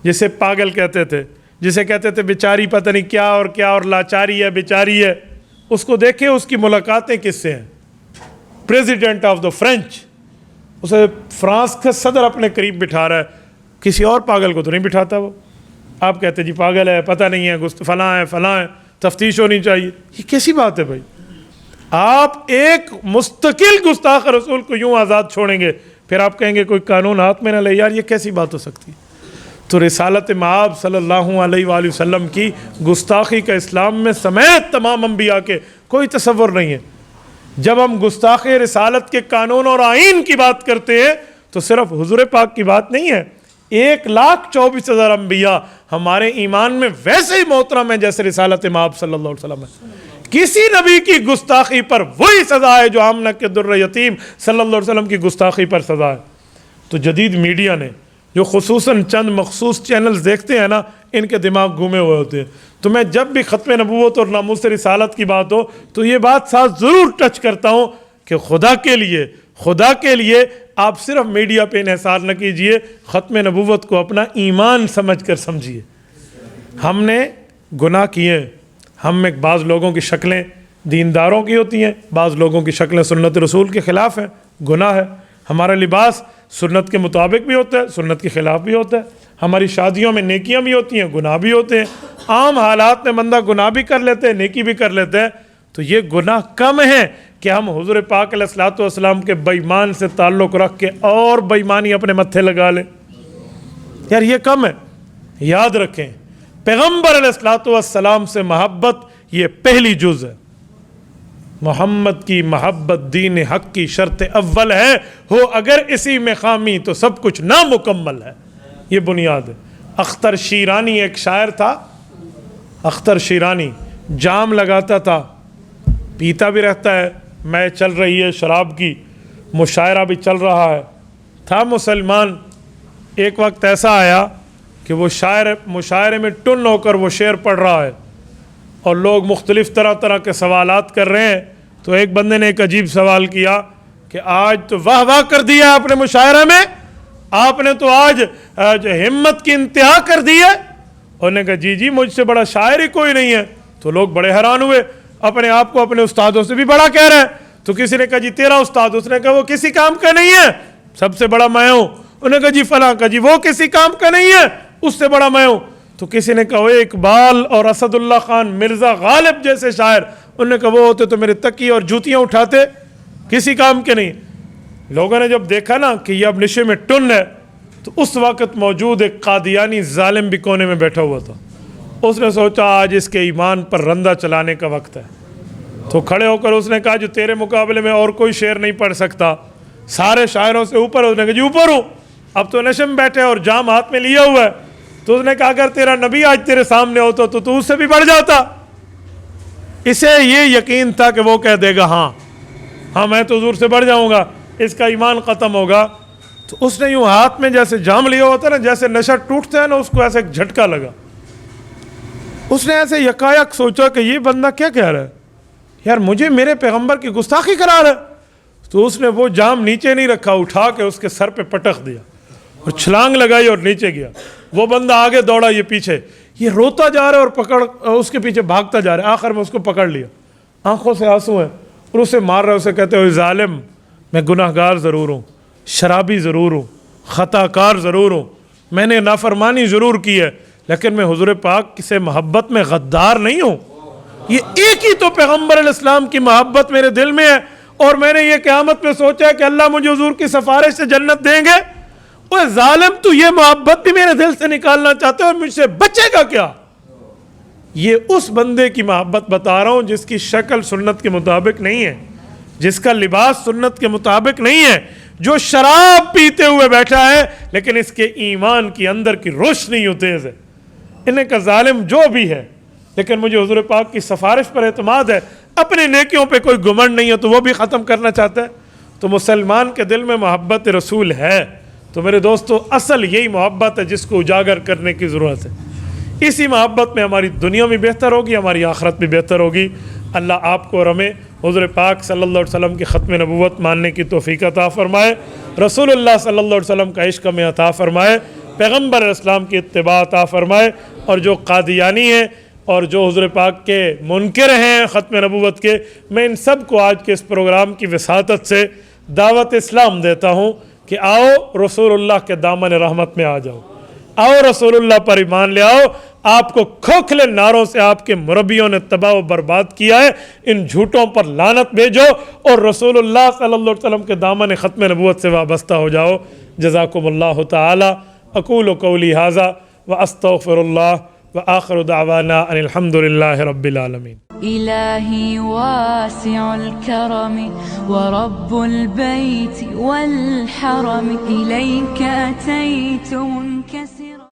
جسے پاگل کہتے تھے، جسے کہتے تھے بیچاری پتہ نہیں کیا اور کیا، اور لاچاری ہے، بیچاری ہے. اس کو دیکھیں اس کی ملاقاتیں کس سے ہیں؟ پریزیڈنٹ آف دا فرینچ، اسے فرانس کا صدر اپنے قریب بٹھا رہا ہے. کسی اور پاگل کو تو نہیں بٹھاتا وہ. آپ کہتے جی پاگل ہے، پتہ نہیں ہے، فلاں ہے، فلاں ہے، تفتیش ہونی چاہیے. یہ کیسی بات ہے بھائی؟ آپ ایک مستقل گستاخ رسول کو یوں آزاد چھوڑیں گے، پھر آپ کہیں گے کوئی قانون ہاتھ میں نہ لے. یار یہ کیسی بات ہو سکتی؟ تو رسالت مآب صلی اللہ علیہ وآلہ وسلم کی گستاخی کا اسلام میں سمیت تمام انبیاء کے کوئی تصور نہیں ہے. جب ہم گستاخی رسالت کے قانون اور آئین کی بات کرتے ہیں تو صرف حضور پاک کی بات نہیں ہے. 1,24,000 انبیاء ہمارے ایمان میں ویسے ہی محترم ہیں جیسے رسالت مآب صلی اللہ علیہ وسلم ہے. کسی نبی کی گستاخی پر وہی سزا ہے جو آمنہ کے در یتیم صلی اللہ علیہ وسلم کی گستاخی پر سزا ہے. تو جدید میڈیا نے جو خصوصاً چند مخصوص چینلز دیکھتے ہیں نا، ان کے دماغ گھومے ہوئے ہوتے ہیں. تو میں جب بھی ختم نبوت اور ناموس رسالت کی بات ہو تو یہ بات ساتھ ضرور ٹچ کرتا ہوں کہ خدا کے لیے آپ صرف میڈیا پہ انحصار نہ کیجئے، ختم نبوت کو اپنا ایمان سمجھ کر سمجھیے. ہم نے گناہ کیے، ہم میں بعض لوگوں کی شکلیں دینداروں کی ہوتی ہیں، بعض لوگوں کی شکلیں سنت رسول کے خلاف ہیں، گناہ ہے. ہمارا لباس سنت کے مطابق بھی ہوتا ہے، سنت کے خلاف بھی ہوتا ہے. ہماری شادیوں میں نیکیاں بھی ہوتی ہیں، گناہ بھی ہوتے ہیں. عام حالات میں بندہ گناہ بھی کر لیتے ہیں، نیکی بھی کر لیتے ہیں. تو یہ گناہ کم ہیں کہ ہم حضور پاک علیہ الصلوۃ والسلام کے بے ایمان سے تعلق رکھ کے اور بے ایمانی اپنے متھے لگا لیں. یار یہ کم ہے. یاد رکھیں پیغمبر علیہ الصلوۃ والسلام سے محبت یہ پہلی جز ہے. محمد کی محبت دین حق کی شرط اول ہے، ہو اگر اسی میں خامی تو سب کچھ نامکمل ہے. یہ بنیاد ہے. اختر شیرانی ایک شاعر تھا. اختر شیرانی جام لگاتا تھا، پیتا بھی رہتا ہے، میں چل رہی ہے شراب کی، مشاعرہ بھی چل رہا ہے. تھا مسلمان. ایک وقت ایسا آیا کہ وہ شاعر مشاعرے میں ٹن ہو کر وہ شعر پڑھ رہا ہے اور لوگ مختلف طرح طرح کے سوالات کر رہے ہیں. تو ایک بندے نے ایک عجیب سوال کیا کہ آج تو واہ واہ کر دیا اپنے مشاعرے میں، آپ نے تو آج ہمت کی انتہا کر دی ہے. انہوں نے کہا جی مجھ سے بڑا شاعر ہی کوئی نہیں ہے. تو لوگ بڑے حیران ہوئے، اپنے آپ کو اپنے استادوں سے بھی بڑا کہہ رہے ہیں. تو کسی نے کہا جی تیرا استاد. اس نے کہا وہ کسی کام کا نہیں ہے، سب سے بڑا میں ہوں. انہوں نے کہا جی فلاں کا. جی وہ کسی کام کا نہیں ہے، اس سے بڑا میں ہوں. تو کسی نے کہا وہ اقبال اور اسد اللہ خان مرزا غالب جیسے شاعر. انہوں نے کہا وہ ہوتے تو میرے تکی اور جوتیاں اٹھاتے، کسی کام کے نہیں. لوگوں نے جب دیکھا نا کہ یہ اب نشے میں ٹن ہے، تو اس وقت موجود ایک قادیانی ظالم بھی کونے میں بیٹھا ہوا تھا. اس نے سوچا آج اس کے ایمان پر رندہ چلانے کا وقت ہے. تو کھڑے ہو کر اس نے کہا جو تیرے مقابلے میں اور کوئی شعر نہیں پڑھ سکتا، سارے شاعروں سے اوپر. اس نے کہا جی اوپر ہوں. اب تو نشے میں بیٹھے اور جام ہاتھ میں لیا ہوا ہے. تو اس نے کہا اگر تیرا نبی آج تیرے سامنے ہوتا تو اس سے بھی بڑھ جاتا. اسے یہ یقین تھا کہ وہ کہہ دے گا ہاں میں تو حضور سے بڑھ جاؤں گا، اس کا ایمان ختم ہوگا. تو اس نے یوں ہاتھ میں جیسے جام لیا ہوتا نا، جیسے نشہ ٹوٹتا ہے نا، اس کو ایسے ایک جھٹکا لگا. اس نے ایسے یکایک سوچا کہ یہ بندہ کیا کہہ رہا ہے، یار مجھے میرے پیغمبر کی گستاخی کرا رہا ہے. تو اس نے وہ جام نیچے نہیں رکھا، اٹھا کے اس کے سر پہ پٹخ دیا اور چھلانگ لگائی اور نیچے گیا. وہ بندہ آگے دوڑا، یہ پیچھے. یہ روتا جا رہا ہے اور پکڑ اس کے پیچھے بھاگتا جا رہا ہے. آخر میں اس کو پکڑ لیا، آنکھوں سے آنسو ہیں اور اسے مار رہا ہے. اسے کہتے ہوئے ظالم میں گناہ گار ضرور ہوں، شرابی ضرور ہوں، خطا کار ضرور ہوں، میں نے نافرمانی ضرور کی ہے، لیکن میں حضور پاک سے محبت میں غدار نہیں ہوں. یہ ایک ہی تو پیغمبر علیہ السلام کی محبت میرے دل میں ہے، اور میں نے یہ قیامت میں سوچا ہے کہ اللہ مجھے حضور کی سفارش سے جنت دیں گے. اوہ ظالم تو یہ محبت بھی میرے دل سے نکالنا چاہتے اور مجھ سے بچے گا کیا؟ یہ اس بندے کی محبت بتا رہا ہوں جس کی شکل سنت کے مطابق نہیں ہے، جس کا لباس سنت کے مطابق نہیں ہے، جو شراب پیتے ہوئے بیٹھا ہے لیکن اس کے ایمان کی اندر کی روشنی یوں تیز ہے. انہیں کا ظالم جو بھی ہے لیکن مجھے حضور پاک کی سفارش پر اعتماد ہے، اپنی نیکیوں پہ کوئی گمنڈ نہیں ہے، تو وہ بھی ختم کرنا چاہتا ہے. تو مسلمان کے دل میں محبت رسول ہے. تو میرے دوستو اصل یہی محبت ہے جس کو اجاگر کرنے کی ضرورت ہے. اسی محبت میں ہماری دنیا بھی بہتر ہوگی، ہماری آخرت بھی بہتر ہوگی. اللہ آپ کو اور ہمیں حضور پاک صلی اللہ علیہ وسلم کی ختم نبوت ماننے کی توفیق عطا فرمائے، رسول اللہ صلی اللہ علیہ وسلم کا عشق ہمیں عطا فرمائے، پیغمبر علیہ السلام کی اتباع عطا فرمائے. اور جو قادیانی ہیں اور جو حضور پاک کے منکر ہیں ختم نبوت کے، میں ان سب کو آج کے اس پروگرام کی وساطت سے دعوت اسلام دیتا ہوں کہ آؤ رسول اللہ کے دامن رحمت میں آ جاؤ، آؤ رسول اللہ پر ایمان لے آؤ. آپ کو کھوکھلے نعروں سے آپ کے مربیوں نے تباہ و برباد کیا ہے، ان جھوٹوں پر لعنت بھیجو اور رسول اللہ صلی اللہ علیہ وسلم کے دامن ختم نبوت سے وابستہ ہو جاؤ. جزاکم اللہ تعالی. اقول قولی ھذا واستغفر اللہ وآخر دعوانا ان الحمد للہ رب العالمین. إلهي واسع الكرم ورب البيت والحرم إليك أتيت منكسرا